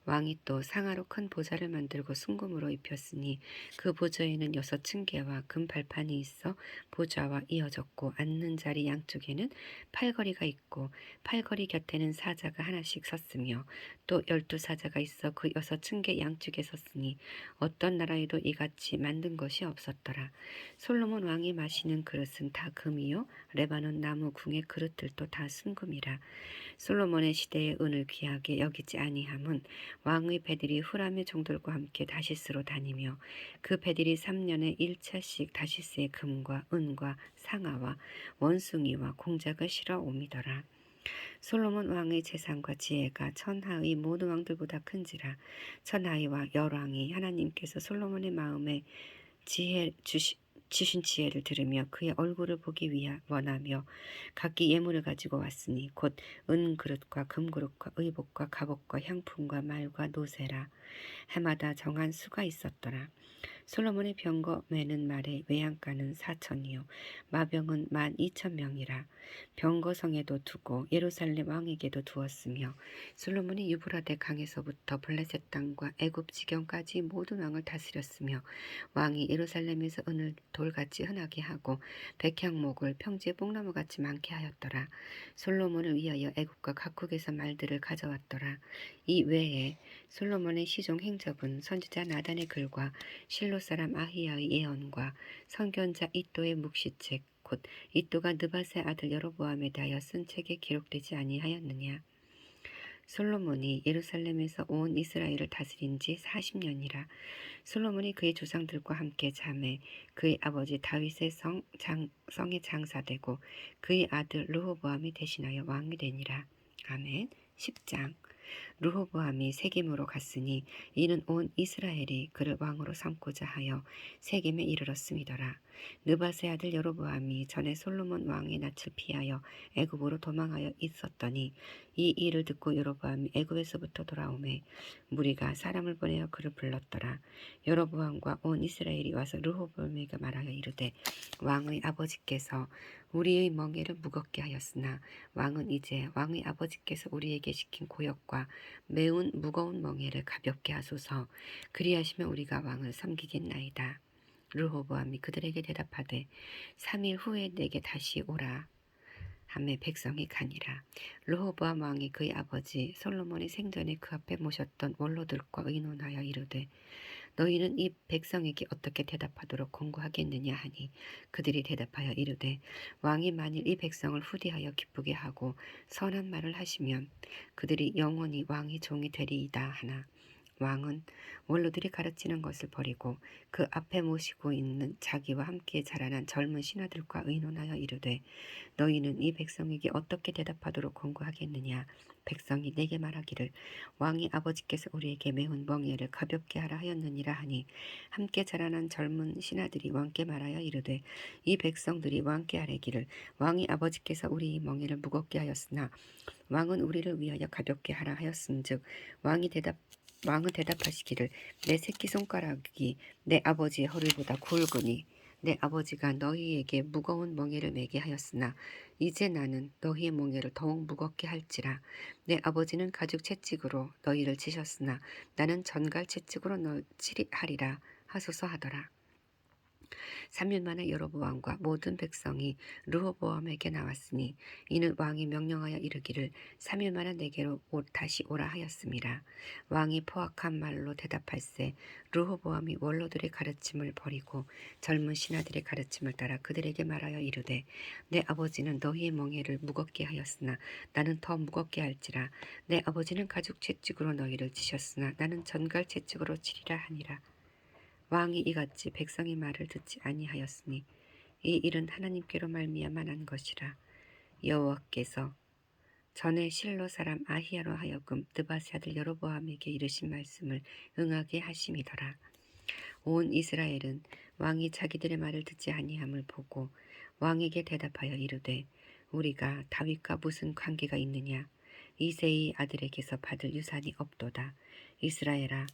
왕이 또 상아로 큰 보좌를 만들고 순금으로 입혔으니 그 보좌에는 6층계와 금 발판이 있어 보좌와 이어졌고 앉는 자리 양쪽에는 팔걸이가 있고 팔걸이 곁에는 사자가 하나씩 섰으며 또 12사자가 있어 그 6층계 양쪽에 섰으니 어떤 나라에도 이같이 만든 것이 없었더라. 솔로몬 왕이 마시는 그릇은 다 금이요 레바논 나무 궁의 그릇들도 다 순금이라. 솔로몬의 시대의 은을 귀하게 여기지 아니함은 왕의 배들이 후람의 종들과 함께 다시스로 다니며 그 배들이 3년에 1차씩 다시스의 금과 은과 상아와 원숭이와 공작을 실어 옴이더라. 솔로몬 왕의 재산과 지혜가 천하의 모든 왕들보다 큰지라. 천하의와 열왕이 하나님께서 솔로몬의 마음에 주신 지혜를 들으며 그의 얼굴을 보기 원하며 각기 예물을 가지고 왔으니 곧 은그릇과 금그릇과 의복과 갑옷과 향품과 말과 노새라. 해마다 정한 수가 있었더라. 솔로몬의 병거 매는 말의 외양가는 4천이요 마병은 12,000명이라. 병거성에도 두고 예루살렘 왕에게도 두었으며 솔로몬이 유브라데 강에서부터 블레셋 땅과 애굽 지경까지 모든 왕을 다스렸으며 왕이 예루살렘에서 은을 돌같이 흔하게 하고 백향목을 평지에 뽕나무같이 많게 하였더라. 솔로몬을 위하여 애굽과 각국에서 말들을 가져왔더라. 이 외에 솔로몬의 시종 행적은 선지자 나단의 글과 실로 사람 아히야의 예언과 선견자 이또의 묵시책 곧 이또가 느밧의 아들 여로보암에 대하여 쓴 책에 기록되지 아니하였느냐. 솔로몬이 예루살렘에서 온 이스라엘을 다스린 지 40년이라. 솔로몬이 그의 조상들과 함께 잠에 그의 아버지 다윗의 성에 장사되고 그의 아들 르호보암이 대신하여 왕이 되니라. 아멘. 10장. 르호보암이 세겜으로 갔으니 이는 온 이스라엘이 그를 왕으로 삼고자 하여 세겜에 이르렀음이더라. 느밧의 아들 여로보암이 전에 솔로몬 왕의 낯을 피하여 애굽으로 도망하여 있었더니 이 일을 듣고 여로보암이 애굽에서부터 돌아오매 무리가 사람을 보내어 그를 불렀더라. 여로보암과 온 이스라엘이 와서 르호보암에게 말하여 이르되 왕의 아버지께서 우리의 멍에를 무겁게 하였으나 왕은 이제 왕의 아버지께서 우리에게 시킨 고역과 매운 무거운 멍에를 가볍게 하소서. 그리하시면 우리가 왕을 섬기겠나이다. 르호보암이 그들에게 대답하되 3일 후에 내게 다시 오라 하매 백성이 가니라. 르호보암 왕이 그의 아버지 솔로몬이 생전에 그 앞에 모셨던 원로들과 의논하여 이르되 너희는 이 백성에게 어떻게 대답하도록 권고하겠느냐 하니 그들이 대답하여 이르되 왕이 만일 이 백성을 후대하여 기쁘게 하고 선한 말을 하시면 그들이 영원히 왕의 종이 되리이다 하나 왕은 원로들이 가르치는 것을 버리고 그 앞에 모시고 있는 자기와 함께 자라난 젊은 신하들과 의논하여 이르되 너희는 이 백성에게 어떻게 대답하도록 권고하겠느냐. 백성이 내게 말하기를 왕이 아버지께서 우리에게 매운 멍에를 가볍게 하라 하였느니라 하니 함께 자라난 젊은 신하들이 왕께 말하여 이르되 이 백성들이 왕께 아뢰기를 왕이 아버지께서 우리 멍에를 무겁게 하였으나 왕은 우리를 위하여 가볍게 하라 하였은즉 왕은 대답하시기를 내 새끼손가락이 내 아버지의 허리보다 굵으니 내 아버지가 너희에게 무거운 멍에를 매게 하였으나 이제 나는 너희의 멍에를 더욱 무겁게 할지라. 내 아버지는 가죽 채찍으로 너희를 치셨으나 나는 전갈 채찍으로 너 치리하리라 하소서 하더라. 3일 만에 여로보암과 모든 백성이 르호보암에게 나왔으니 이는 왕이 명령하여 이르기를 3일 만에 내게로 다시 오라 하였음이라. 왕이 포악한 말로 대답할세 르호보암이 원로들의 가르침을 버리고 젊은 신하들의 가르침을 따라 그들에게 말하여 이르되 내 아버지는 너희의 멍에를 무겁게 하였으나 나는 더 무겁게 할지라. 내 아버지는 가죽 채찍으로 너희를 치셨으나 나는 전갈 채찍으로 치리라 하니라. 왕이 이같이 백성의 말을 듣지 아니하였으니 이 일은 하나님께로 말미암아 난 것이라. 여호와께서 전에 실로 사람 아히야로 하여금 느밧의 아들 여로보암에게 이르신 말씀을 응하게 하심이더라. 온 이스라엘은 왕이 자기들의 말을 듣지 아니함을 보고 왕에게 대답하여 이르되 우리가 다윗과 무슨 관계가 있느냐. 이새의 아들에게서 받을 유산이 없도다. 이스라엘아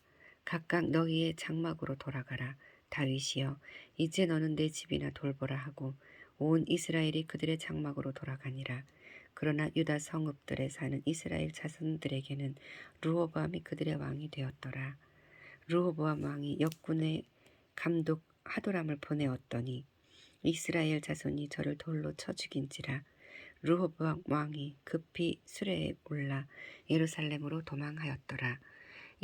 각각 너희의 장막으로 돌아가라. 다윗이여 이제 너는 내 집이나 돌보라 하고 온 이스라엘이 그들의 장막으로 돌아가니라. 그러나 유다 성읍들에 사는 이스라엘 자손들에게는 르호보암이 그들의 왕이 되었더라. 르호보암 왕이 역군의 감독 하도람을 보내었더니 이스라엘 자손이 저를 돌로 쳐 죽인지라. 르호보암 왕이 급히 수레에 올라 예루살렘으로 도망하였더라.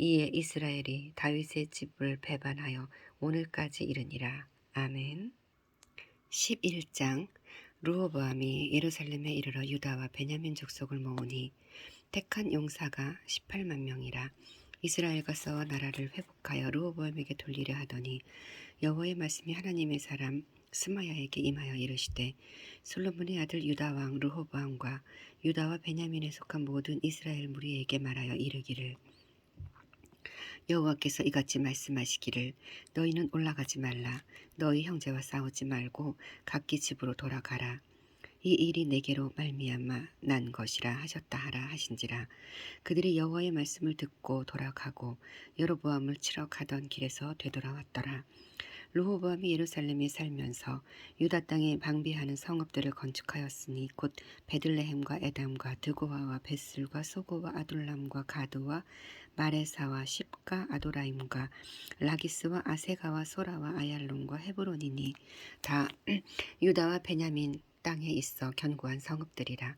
이에 이스라엘이 다윗의 집을 배반하여 오늘까지 이르니라. 아멘. 11장. 르호보암이 예루살렘에 이르러 유다와 베냐민 족속을 모으니 택한 용사가 18만 명이라. 이스라엘과 싸워 나라를 회복하여 르호보암에게 돌리려 하더니 여호와의 말씀이 하나님의 사람 스마야에게 임하여 이르시되 솔로몬의 아들 유다 왕 르호보암과 유다와 베냐민에 속한 모든 이스라엘 무리에게 말하여 이르기를 여호와께서 이같이 말씀하시기를 너희는 올라가지 말라. 너희 형제와 싸우지 말고 각기 집으로 돌아가라. 이 일이 내게로 말미암아 난 것이라 하셨다 하라 하신지라. 그들이 여호와의 말씀을 듣고 돌아가고 여로보암을 치러 가던 길에서 되돌아왔더라. 르호보암이 예루살렘에 살면서 유다 땅에 방비하는 성읍들을 건축하였으니 곧 베들레헴과 에담과 드고아와 벳슬과 소고와 아둘람과 가드와 마레사와 십가 아도라임과 라기스와 아세가와 소라와 아얄론과 헤브론이니 다 유다와 베냐민 땅에 있어 견고한 성읍들이라.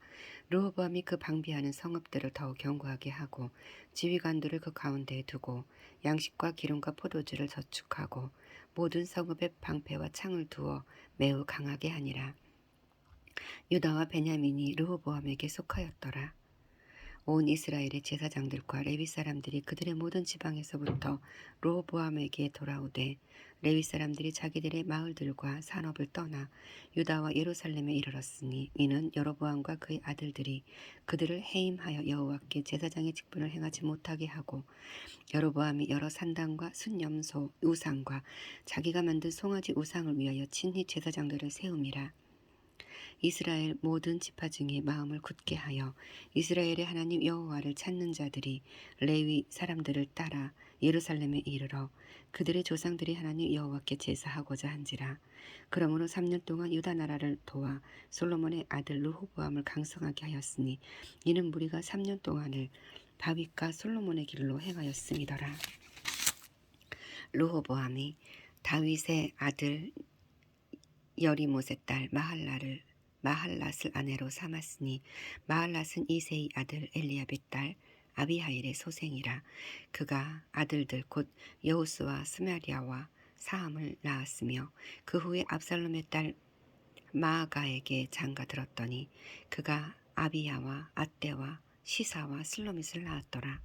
르호보암이 그 방비하는 성읍들을 더욱 견고하게 하고 지휘관들을 그 가운데에 두고 양식과 기름과 포도주를 저축하고 모든 성읍에 방패와 창을 두어 매우 강하게 하니라. 유다와 베냐민이 르호보암에게 속하였더라. 온 이스라엘의 제사장들과 레위 사람들이 그들의 모든 지방에서부터 르호보암에게 돌아오되 레위 사람들이 자기들의 마을들과 산업을 떠나 유다와 예루살렘에 이르렀으니 이는 여로보암과 그의 아들들이 그들을 해임하여 여호와께 제사장의 직분을 행하지 못하게 하고 여로보암이 여러 산당과 순념소 우상과 자기가 만든 송아지 우상을 위하여 친히 제사장들을 세움이라. 이스라엘 모든 지파 중에 마음을 굳게 하여 이스라엘의 하나님 여호와를 찾는 자들이 레위 사람들을 따라 예루살렘에 이르러 그들의 조상들이 하나님 여호와께 제사하고자 한지라. 그러므로 3년 동안 유다 나라를 도와 솔로몬의 아들 르호보암을 강성하게 하였으니 이는 무리가 3년 동안을 다윗과 솔로몬의 길로 행하였음이더라. 르호보암이 다윗의 아들 여리못의 딸 마할랏을 아내로 삼았으니 마할랏은 이새의 아들 엘리압의 딸 아비하일의 소생이라. 그가 아들들 곧 여호수와 스마리아와 사함을 낳았으며 그 후에 압살롬의 딸 마아가에게 장가들었더니 그가 아비야와 아떼와 시사와 슬로밋을 낳았더라.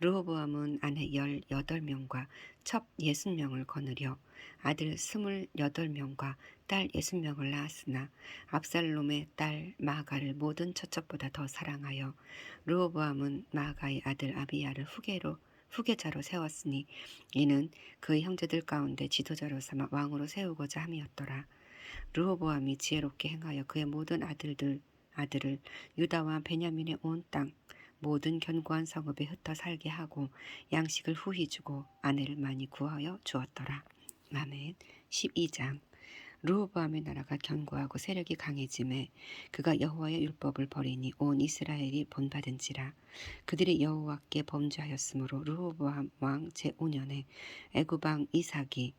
르호보암은 아내 18명과 첩 60명을 거느려 아들 28명과 딸 60명을 낳았으나 압살롬의 딸 마아가를 모든 처첩보다 더 사랑하여 르호보암은 마아가의 아들 아비야를 후계자로 세웠으니 이는 그의 형제들 가운데 지도자로 삼아 왕으로 세우고자 함이었더라. 르호보암이 지혜롭게 행하여 그의 모든 아들을 유다와 베냐민의 온 땅 모든 견고한 성읍에 흩어 살게 하고 양식을 후히 주고 아내를 많이 구하여 주었더라. 아멘. 12장. 르호보암의 나라가 견고하고 세력이 강해짐에 그가 여호와의 율법을 버리니 온 이스라엘이 본받은지라. 그들이 여호와께 범죄하였으므로 르호보암 왕 제5년에 애굽 왕 이삭이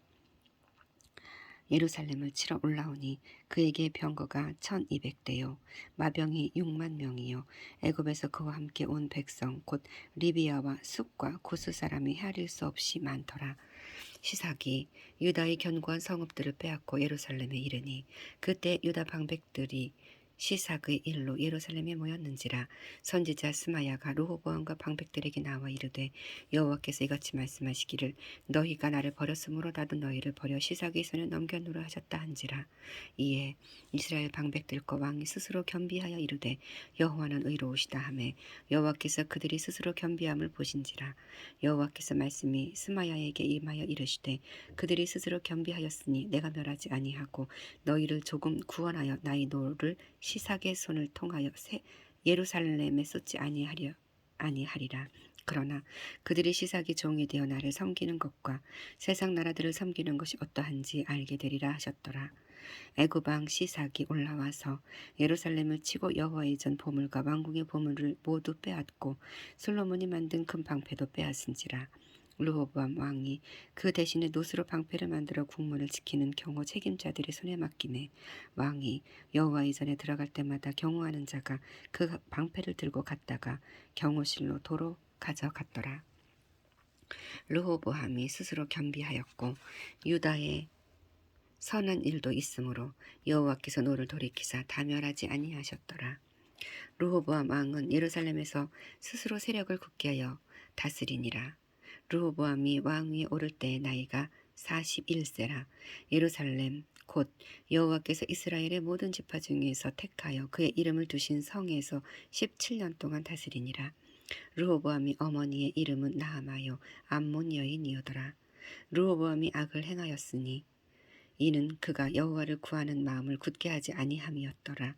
예루살렘을 치러 올라오니 그에게 병거가 1200대요 마병이 6만 명이요 애굽에서 그와 함께 온 백성 곧 리비아와 숫과 구스 사람이 헤아릴 수 없이 많더라. 시삭이 유다의 견고한 성읍들을 빼앗고 예루살렘에 이르니 그때 유다 방백들이 시삭의 일로 예루살렘에 모였는지라. 선지자 스마야가 르호보암과 방백들에게 나와 이르되 여호와께서 이같이 말씀하시기를 너희가 나를 버렸으므로 나도 너희를 버려 시삭의 손에 넘겨놓으라 하셨다 한지라. 이에 이스라엘 방백들과 왕이 스스로 겸비하여 이르되 여호와는 의로우시다 하매 여호와께서 그들이 스스로 겸비함을 보신지라. 여호와께서 말씀이 스마야에게 임하여 이르시되 그들이 스스로 겸비하였으니 내가 멸하지 아니하고 너희를 조금 구원하여 나의 노를 시삭의 손을 통하여 예루살렘에 쏟지 아니하리라. 그러나 그들이 시삭의 종이 되어 나를 섬기는 것과 세상 나라들을 섬기는 것이 어떠한지 알게 되리라 하셨더라. 애굽 왕 시삭이 올라와서 예루살렘을 치고 여호와의 전 보물과 왕궁의 보물을 모두 빼앗고 솔로몬이 만든 금 방패도 빼앗은지라. 르호보암 왕이 그 대신에 노스로 방패를 만들어 국문을 지키는 경호 책임자들의 손에 맡기매 왕이 여호와의 전에 들어갈 때마다 경호하는 자가 그 방패를 들고 갔다가 경호실로 도로 가져갔더라. 르호보암이 스스로 겸비하였고 유다에 선한 일도 있으므로 여호와께서 노를 돌이키사 다멸하지 아니하셨더라. 르호보암 왕은 예루살렘에서 스스로 세력을 굳게 하여 다스리니라. 르호보암이 왕위에 오를 때의 나이가 41세라. 예루살렘 곧 여호와께서 이스라엘의 모든 지파 중에서 택하여 그의 이름을 두신 성에서 17년 동안 다스리니라. 르호보암이 어머니의 이름은 나아마요 암몬 여인이오더라. 르호보암이 악을 행하였으니 이는 그가 여호와를 구하는 마음을 굳게 하지 아니함이었더라.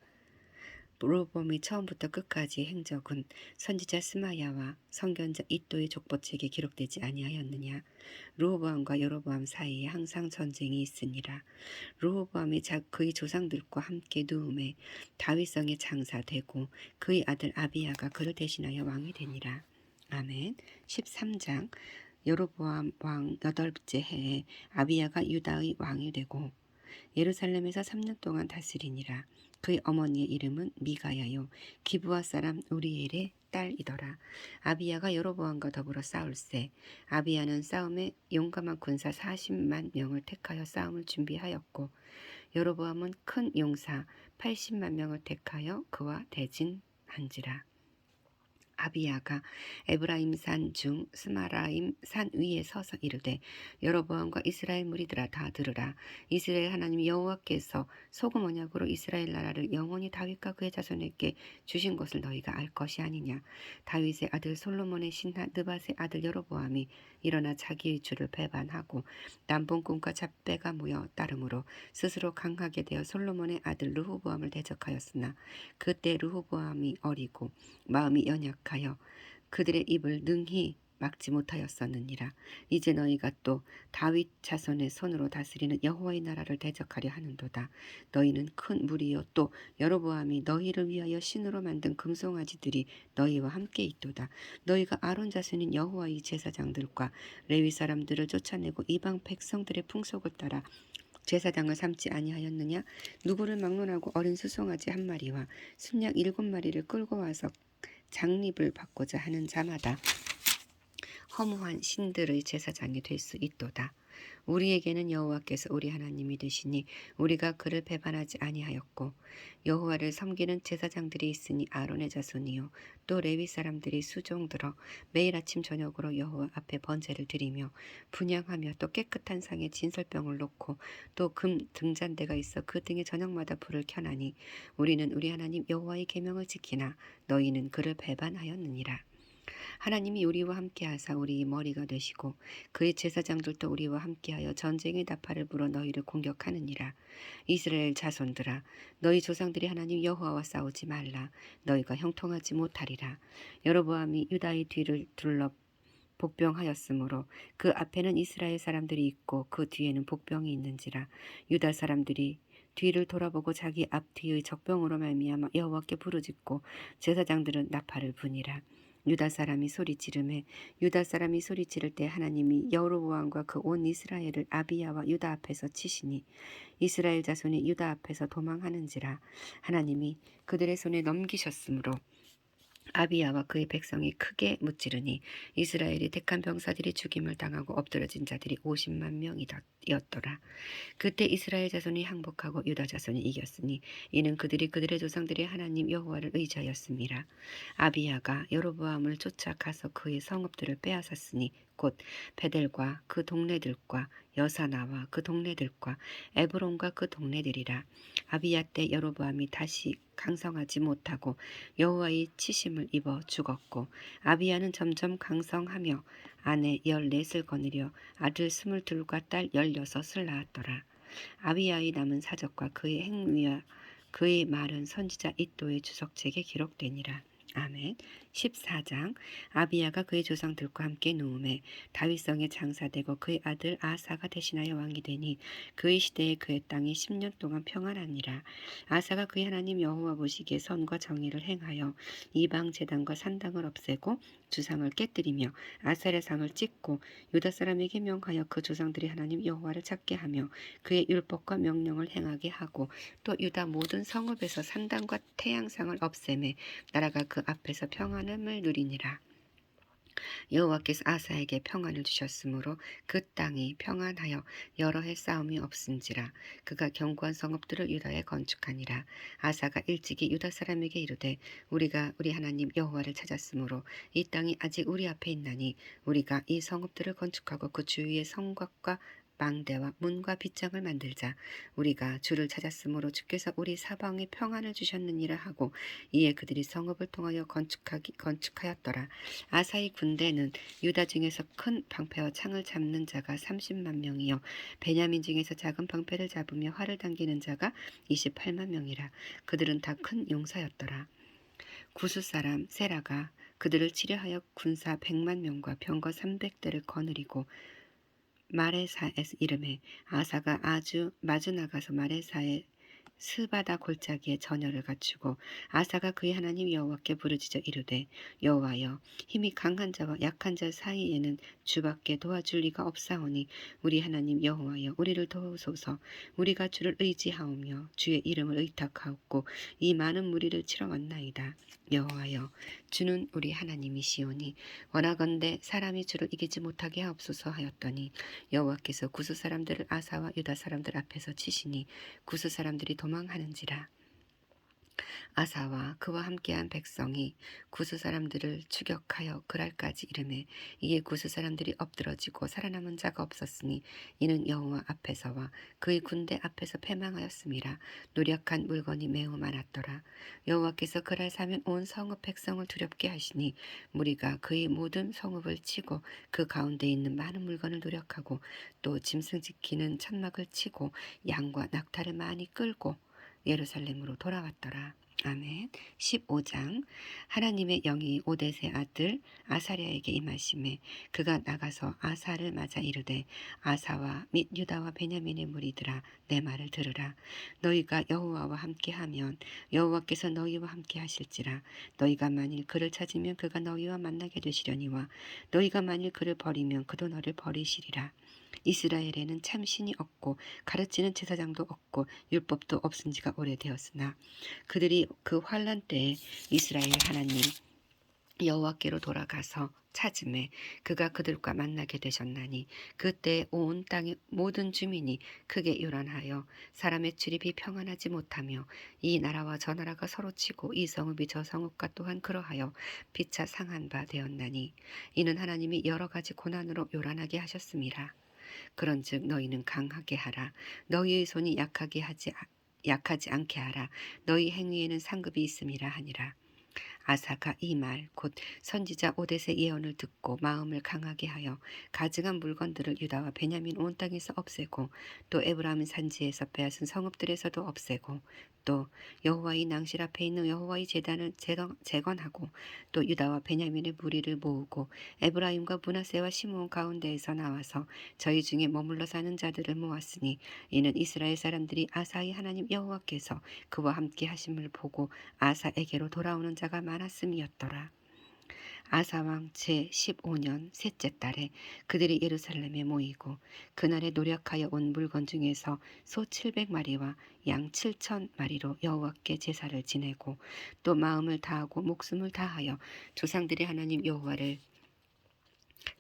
르호보암이 처음부터 끝까지 행적은 선지자 스마야와 선견자 이도의 족보책에 기록되지 아니하였느냐. 르호보암과 여로보암 사이에 항상 전쟁이 있으니라. 르호보암이 그의 조상들과 함께 누움에 다윗성에 장사되고 그의 아들 아비야가 그를 대신하여 왕이 되니라. 아멘. 13장. 여로보암 왕 8째 해에 아비야가 유다의 왕이 되고 예루살렘에서 3년 동안 다스리니라. 그의 어머니의 이름은 미가야요 기브아 사람 우리엘의 딸이더라. 아비야가 여로보암과 더불어 싸울세. 아비야는 싸움에 용감한 군사 40만 명을 택하여 싸움을 준비하였고 여로보암은 큰 용사 80만 명을 택하여 그와 대진한지라. 아비야가 에브라임 산 중 스마라임 산 위에 서서 이르되 여로보암과 이스라엘 무리들아 다 들으라. 이스라엘 하나님 여호와께서 소금 언약으로 이스라엘 나라를 영원히 다윗과 그의 자손에게 주신 것을 너희가 알 것이 아니냐. 다윗의 아들 솔로몬의 신하 느밧의 아들 여로보암이 일어나 자기의 주를 배반하고 남봉꾼과 잡배가 모여 따름으로 스스로 강하게 되어 솔로몬의 아들 르호보암을 대적하였으나 그때 르호보암이 어리고 마음이 연약하여 그들의 입을 능히 막지 못하였었느니라. 이제 너희가 또 다윗 자손의 손으로 다스리는 여호와의 나라를 대적하려 하는도다. 너희는 큰 무리요 또 여로보암이 너희를 위하여 신으로 만든 금송아지들이 너희와 함께 있도다. 너희가 아론 자손인 여호와의 제사장들과 레위 사람들을 쫓아내고 이방 백성들의 풍속을 따라 제사장을 삼지 아니하였느냐? 누구를 막론하고 어린 수송아지 한 마리와 순양 7마리를 끌고 와서 장립을 받고자 하는 자마다 허무한 신들의 제사장이 될 수 있도다. 우리에게는 여호와께서 우리 하나님이 되시니 우리가 그를 배반하지 아니하였고 여호와를 섬기는 제사장들이 있으니 아론의 자손이요 또 레위 사람들이 수종들어 매일 아침 저녁으로 여호와 앞에 번제를 드리며 분향하며 또 깨끗한 상에 진설병을 놓고 또 금 등잔대가 있어 그 등에 저녁마다 불을 켜나니 우리는 우리 하나님 여호와의 계명을 지키나 너희는 그를 배반하였느니라. 하나님이 우리와 함께하사 우리의 머리가 되시고 그의 제사장들도 우리와 함께하여 전쟁의 나팔을 불어 너희를 공격하느니라. 이스라엘 자손들아 너희 조상들이 하나님 여호와와 싸우지 말라. 너희가 형통하지 못하리라. 여로보암이 유다의 뒤를 둘러 복병하였으므로 그 앞에는 이스라엘 사람들이 있고 그 뒤에는 복병이 있는지라. 유다 사람들이 뒤를 돌아보고 자기 앞뒤의 적병으로 말미암아 여호와께 부르짖고 제사장들은 나팔을 부니라. 유다 사람이 소리지르매 유다 사람이 소리지를 때 하나님이 여로보암과 그 온 이스라엘을 아비야와 유다 앞에서 치시니 이스라엘 자손이 유다 앞에서 도망하는지라. 하나님이 그들의 손에 넘기셨으므로 아비야와 그의 백성이 크게 무찌르니 이스라엘이 택한 병사들이 죽임을 당하고 엎드러진 자들이 50만 명이었더라. 그때 이스라엘 자손이 항복하고 유다 자손이 이겼으니 이는 그들이 그들의 조상들의 하나님 여호와를 의지하였음이라. 아비야가 여로보암을 쫓아가서 그의 성읍들을 빼앗았으니 곧 베델과 그 동네들과 여사나와 그 동네들과 에브론과 그 동네들이라. 아비야 때 여로보암이 다시 강성하지 못하고 여호와의 치심을 입어 죽었고 아비야는 점점 강성하며 아내 14을 거느려 아들 22과 딸 16을 낳았더라. 아비야의 남은 사적과 그의 행위와 그의 말은 선지자 이도의 주석책에 기록되니라. 아멘. 14장. 아비야가 그의 조상들과 함께 누움에 다윗성에 장사되고 그의 아들 아사가 대신하여 왕이 되니 그의 시대에 그의 땅이 10년 동안 평안하니라. 아사가 그의 하나님 여호와 보시기에 선과 정의를 행하여 이방 제단과 산당을 없애고 주상을 깨뜨리며 아사랴 상을 찢고 유다 사람에게 명하여 그 조상들이 하나님 여호와를 찾게 하며 그의 율법과 명령을 행하게 하고 또 유다 모든 성읍에서 산당과 태양상을 없애매 나라가 그 앞에서 평안함을 누리니라. 여호와께서 아사에게 평안을 주셨으므로 그 땅이 평안하여 여러 해 싸움이 없은지라. 그가 견고한 성읍들을 유다에 건축하니라. 아사가 일찍이 유다 사람에게 이르되 우리가 우리 하나님 여호와를 찾았으므로 이 땅이 아직 우리 앞에 있나니 우리가 이 성읍들을 건축하고 그 주위에 성곽과 망대와 문과 빗장을 만들자. 우리가 주를 찾았으므로 주께서 우리 사방에 평안을 주셨느니라 하고 이에 그들이 성읍을 통하여 건축하였더라. 아사의 군대는 유다 중에서 큰 방패와 창을 잡는 자가 30만 명이요 베냐민 중에서 작은 방패를 잡으며 활을 당기는 자가 28만 명이라. 그들은 다 큰 용사였더라. 구스 사람 세라가 그들을 치려하여 군사 100만 명과 병거 300대를 거느리고 마레사에서 이름에 아사가 아주 마주 나가서 마레사의 스바다 골짜기에 전열을 갖추고 아사가 그의 하나님 여호와께 부르짖어 이르되 여호와여 힘이 강한 자와 약한 자 사이에는 주밖에 도와줄 리가 없사오니 우리 하나님 여호와여 우리를 도우소서. 우리가 주를 의지하오며 주의 이름을 의탁하옵고 이 많은 무리를 치러 왔나이다. 여호와여 주는 우리 하나님이시오니 원하건대 사람이 주를 이기지 못하게 하옵소서 하였더니 여호와께서 구스 사람들을 아사와 유다 사람들 앞에서 치시니 구스 사람들이 도망하는지라. 아사와 그와 함께한 백성이 구스 사람들을 추격하여 그랄까지 이르매 이에 구스 사람들이 엎드러지고 살아남은 자가 없었으니 이는 여호와 앞에서와 그의 군대 앞에서 패망하였음이라. 노력한 물건이 매우 많았더라. 여호와께서 그랄 사면 온 성읍 백성을 두렵게 하시니 무리가 그의 모든 성읍을 치고 그 가운데 있는 많은 물건을 노력하고 또 짐승 지키는 천막을 치고 양과 낙타를 많이 끌고 예루살렘으로 돌아왔더라. 아멘. 15장. 하나님의 영이 오뎃의 아들 아사랴에게 임하심에 그가 나가서 아사를 맞아 이르되 아사와 및 유다와 베냐민의 무리들아 내 말을 들으라. 너희가 여호와와 함께하면 여호와께서 너희와 함께 하실지라. 너희가 만일 그를 찾으면 그가 너희와 만나게 되시려니와 너희가 만일 그를 버리면 그도 너를 버리시리라. 이스라엘에는 참신이 없고 가르치는 제사장도 없고 율법도 없은 지가 오래되었으나 그들이 그 환란 때에 이스라엘 하나님 여호와께로 돌아가서 찾음에 그가 그들과 만나게 되셨나니 그때 온 땅의 모든 주민이 크게 요란하여 사람의 출입이 평안하지 못하며 이 나라와 저 나라가 서로 치고 이 성읍이 저 성읍과 또한 그러하여 피차 상한 바 되었나니 이는 하나님이 여러 가지 고난으로 요란하게 하셨음이라. 그런즉 너희는 강하게 하라. 너희의 손이 약하지 않게 하라. 너희 행위에는 상급이 있음이라 하니라. 아사가 이 말 곧 선지자 오뎃의 예언을 듣고 마음을 강하게 하여 가증한 물건들을 유다와 베냐민 온 땅에서 없애고 또 에브라임 산지에서 빼앗은 성읍들에서도 없애고 또 여호와의 낭실 앞에 있는 여호와의 제단을 재건하고 또 유다와 베냐민의 무리를 모으고 에브라임과 므낫세와 시므온 가운데에서 나와서 저희 중에 머물러 사는 자들을 모았으니 이는 이스라엘 사람들이 아사의 하나님 여호와께서 그와 함께 하심을 보고 아사에게로 돌아오는 자가 많았음이었더라. 아사왕 제15년 셋째 달에 그들이 예루살렘에 모이고 그날에 노력하여 온 물건 중에서 소 700마리와 양 7,000마리로 여호와께 제사를 지내고 또 마음을 다하고 목숨을 다하여 조상들의 하나님 여호와를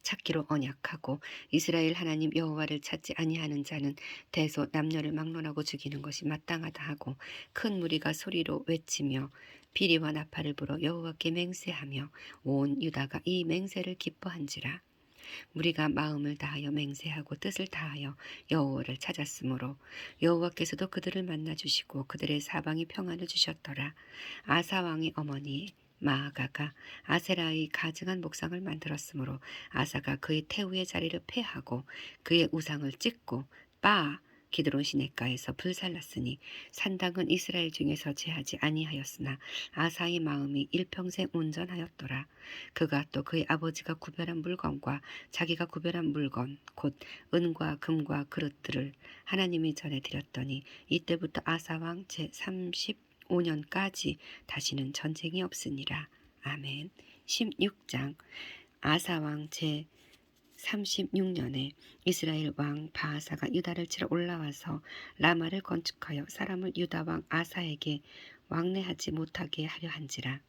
찾기로 언약하고 이스라엘 하나님 여호와를 찾지 아니하는 자는 대소 남녀를 막론하고 죽이는 것이 마땅하다 하고 큰 무리가 소리로 외치며 비리와 나팔을 불어 여호와께 맹세하며 온 유다가 이 맹세를 기뻐한지라. 무리가 마음을 다하여 맹세하고 뜻을 다하여 여호와를 찾았으므로 여호와께서도 그들을 만나 주시고 그들의 사방이 평안을 주셨더라. 아사 왕의 어머니 마아가가 아세라의 가증한 목상을 만들었으므로 아사가 그의 태우의 자리를 폐하고 그의 우상을 찢고 빠 기드론 시냇가에서 불살랐으니 산당은 이스라엘 중에서 제하지 아니하였으나 아사의 마음이 일평생 온전하였더라. 그가 또 그의 아버지가 구별한 물건과 자기가 구별한 물건 곧 은과 금과 그릇들을 하나님의 전에 드렸더니 이때부터 아사왕 제35년까지 다시는 전쟁이 없으니라. 아멘. 16장. 아사왕 제36년에 이스라엘 왕 바하사가 유다를 치러 올라와서 라마를 건축하여 사람을 유다 왕 아사에게 왕래하지 못하게 하려 한지라.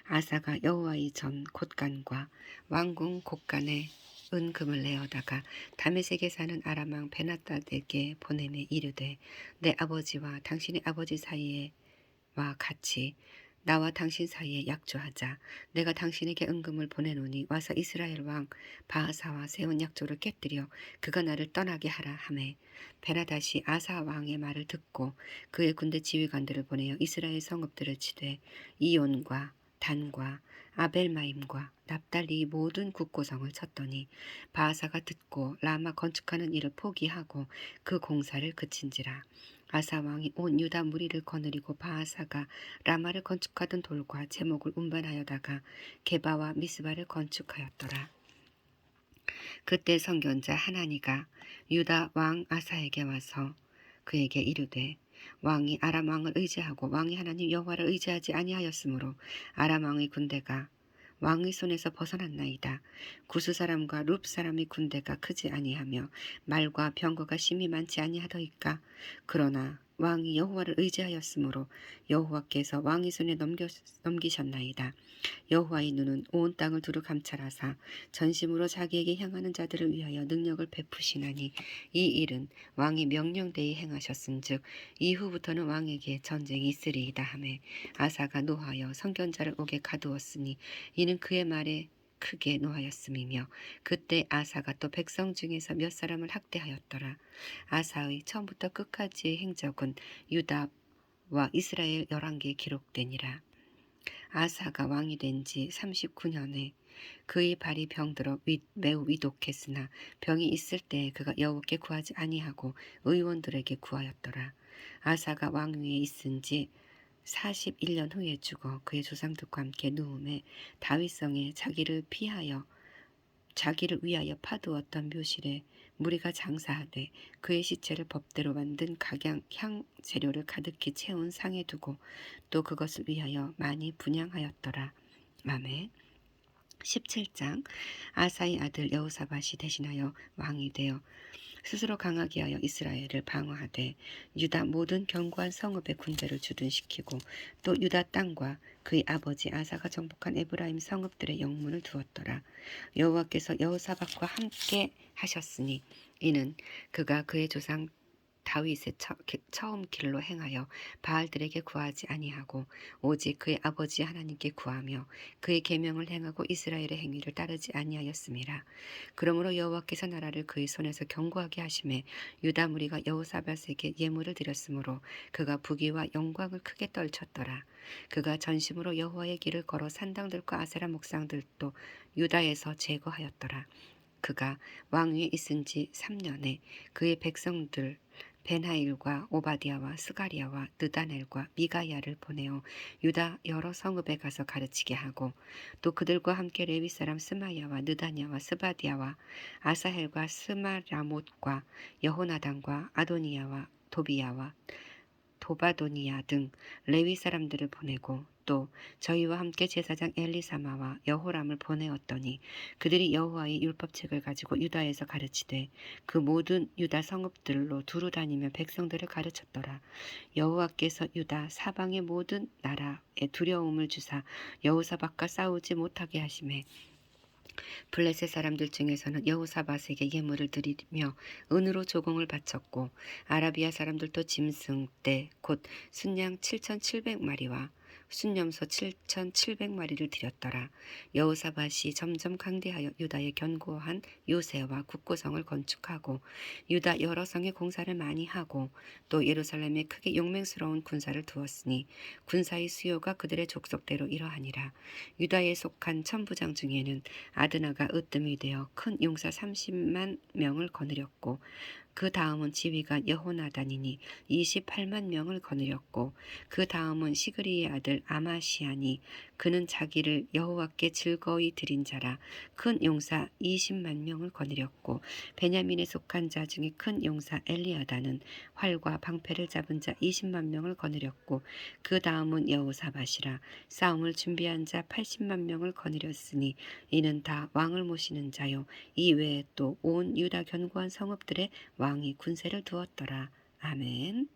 아사가 여호와의 전 곳간과 왕궁 곳간에 은금을 내어다가 다메섹에 사는 아람 왕 베나다드에게 보내매 이르되 내 아버지와 당신의 아버지 사이에와 같이 나와 당신 사이에 약조하자. 내가 당신에게 은금을 보내노니 와서 이스라엘 왕 바하사와 세운 약조를 깨뜨려 그가 나를 떠나게 하라 하매 베나다시 아사 왕의 말을 듣고 그의 군대 지휘관들을 보내어 이스라엘 성읍들을 치되 이온과 단과 아벨마임과 납달리 모든 국고성을 쳤더니 바하사가 듣고 라마 건축하는 일을 포기하고 그 공사를 그친지라. 아사 왕이 온 유다 무리를 거느리고 바하사가 라마를 건축하던 돌과 제목을 운반하여다가 게바와 미스바를 건축하였더라. 그때 선견자 하나니가 유다 왕 아사에게 와서 그에게 이르되 왕이 아람 왕을 의지하고 왕이 하나님 여호와를 의지하지 아니하였으므로 아람 왕의 군대가 왕의 손에서 벗어났나이다. 구스 사람과 룹 사람의 군대가 크지 아니하며 말과 병거가 심히 많지 아니하더이까. 그러나 왕이 여호와를 의지하였으므로 여호와께서 왕의 손에 넘기셨나이다. 여호와의 눈은 온 땅을 두루 감찰하사 전심으로 자기에게 향하는 자들을 위하여 능력을 베푸시나니 이 일은 왕이 명령되이 행하셨은즉 이후부터는 왕에게 전쟁이 있으리이다 하매 아사가 노하여 선견자를 옥에 가두었으니 이는 그의 말에 크게 노하였음이며 그때 아사가 또 백성 중에서 몇 사람을 학대하였더라. 아사의 처음부터 끝까지의 행적은 유다와 이스라엘 11개에 기록되니라. 아사가 왕이 된 지 39년에 그의 발이 병들어 매우 위독했으나 병이 있을 때 그가 여호와께 구하지 아니하고 의원들에게 구하였더라. 아사가 왕위에 있은 지 41년 후에 죽어 그의 조상들과 함께 누움에 다윗성에 자기를 위하여 파두었던 묘실에 무리가 장사하되 그의 시체를 법대로 만든 각양 향 재료를 가득히 채운 상에 두고 또 그것을 위하여 많이 분향하였더라. 아멘. 17장. 아사의 아들 여호사밧이 대신하여 왕이 되어 스스로 강하게 하여 이스라엘을 방어하되 유다 모든 견고한 성읍의 군대를 주둔시키고 또 유다 땅과 그의 아버지 아사가 정복한 에브라임 성읍들의 영문을 두었더라. 여호와께서 여호사밧과 함께 하셨으니 이는 그가 그의 조상 다윗의 처음 길로 행하여 바알들에게 구하지 아니하고 오직 그의 아버지 하나님께 구하며 그의 계명을 행하고 이스라엘의 행위를 따르지 아니하였음이라. 그러므로 여호와께서 나라를 그의 손에서 견고하게 하심에 유다 무리가 여호사밧에게 예물을 드렸으므로 그가 부귀와 영광을 크게 떨쳤더라. 그가 전심으로 여호와의 길을 걸어 산당들과 아세라 목상들도 유다에서 제거하였더라. 그가 왕위에 있은 지 3년에 그의 백성들 벤하일과 오바디아와 스가리아와 느다넬과 미가야를 보내어 유다 여러 성읍에 가서 가르치게 하고 또 그들과 함께 레위 사람 스마야와 느다냐와 스바디아와 아사헬과 스마라못과 여호나단과 아도니야와 도비야와 도바도니야 등 레위 사람들을 보내고 또 저희와 함께 제사장 엘리사마와 여호람을 보내었더니 그들이 여호와의 율법책을 가지고 유다에서 가르치되 그 모든 유다 성읍들로 두루 다니며 백성들을 가르쳤더라. 여호와께서 유다 사방의 모든 나라에 두려움을 주사 여호사밧과 싸우지 못하게 하심에 블레셋 사람들 중에서는 여호사밧에게 예물을 드리며 은으로 조공을 바쳤고 아라비아 사람들도 짐승 떼 곧 순양 7,700마리와 순염소 7,700마리를 드렸더라. 여호사밧이 점점 강대하여 유다에 견고한 요새와 국고성을 건축하고 유다 여러 성에 공사를 많이 하고 또 예루살렘에 크게 용맹스러운 군사를 두었으니 군사의 수요가 그들의 족속대로 이러하니라. 유다에 속한 천부장 중에는 아드나가 으뜸이 되어 큰 용사 30만 명을 거느렸고 그 다음은 지휘가 여호나단이니 28만 명을 거느렸고 그 다음은 시그리의 아들 아마시아니 그는 자기를 여호와께 즐거이 드린 자라 큰 용사 20만 명을 거느렸고 베냐민에 속한 자 중에 큰 용사 엘리아다는 활과 방패를 잡은 자 20만 명을 거느렸고 그 다음은 여호사밧이라 싸움을 준비한 자 80만 명을 거느렸으니 이는 다 왕을 모시는 자요 이 외에 또 온 유다 견고한 성읍들의 왕이 군세를 두었더라. 아멘.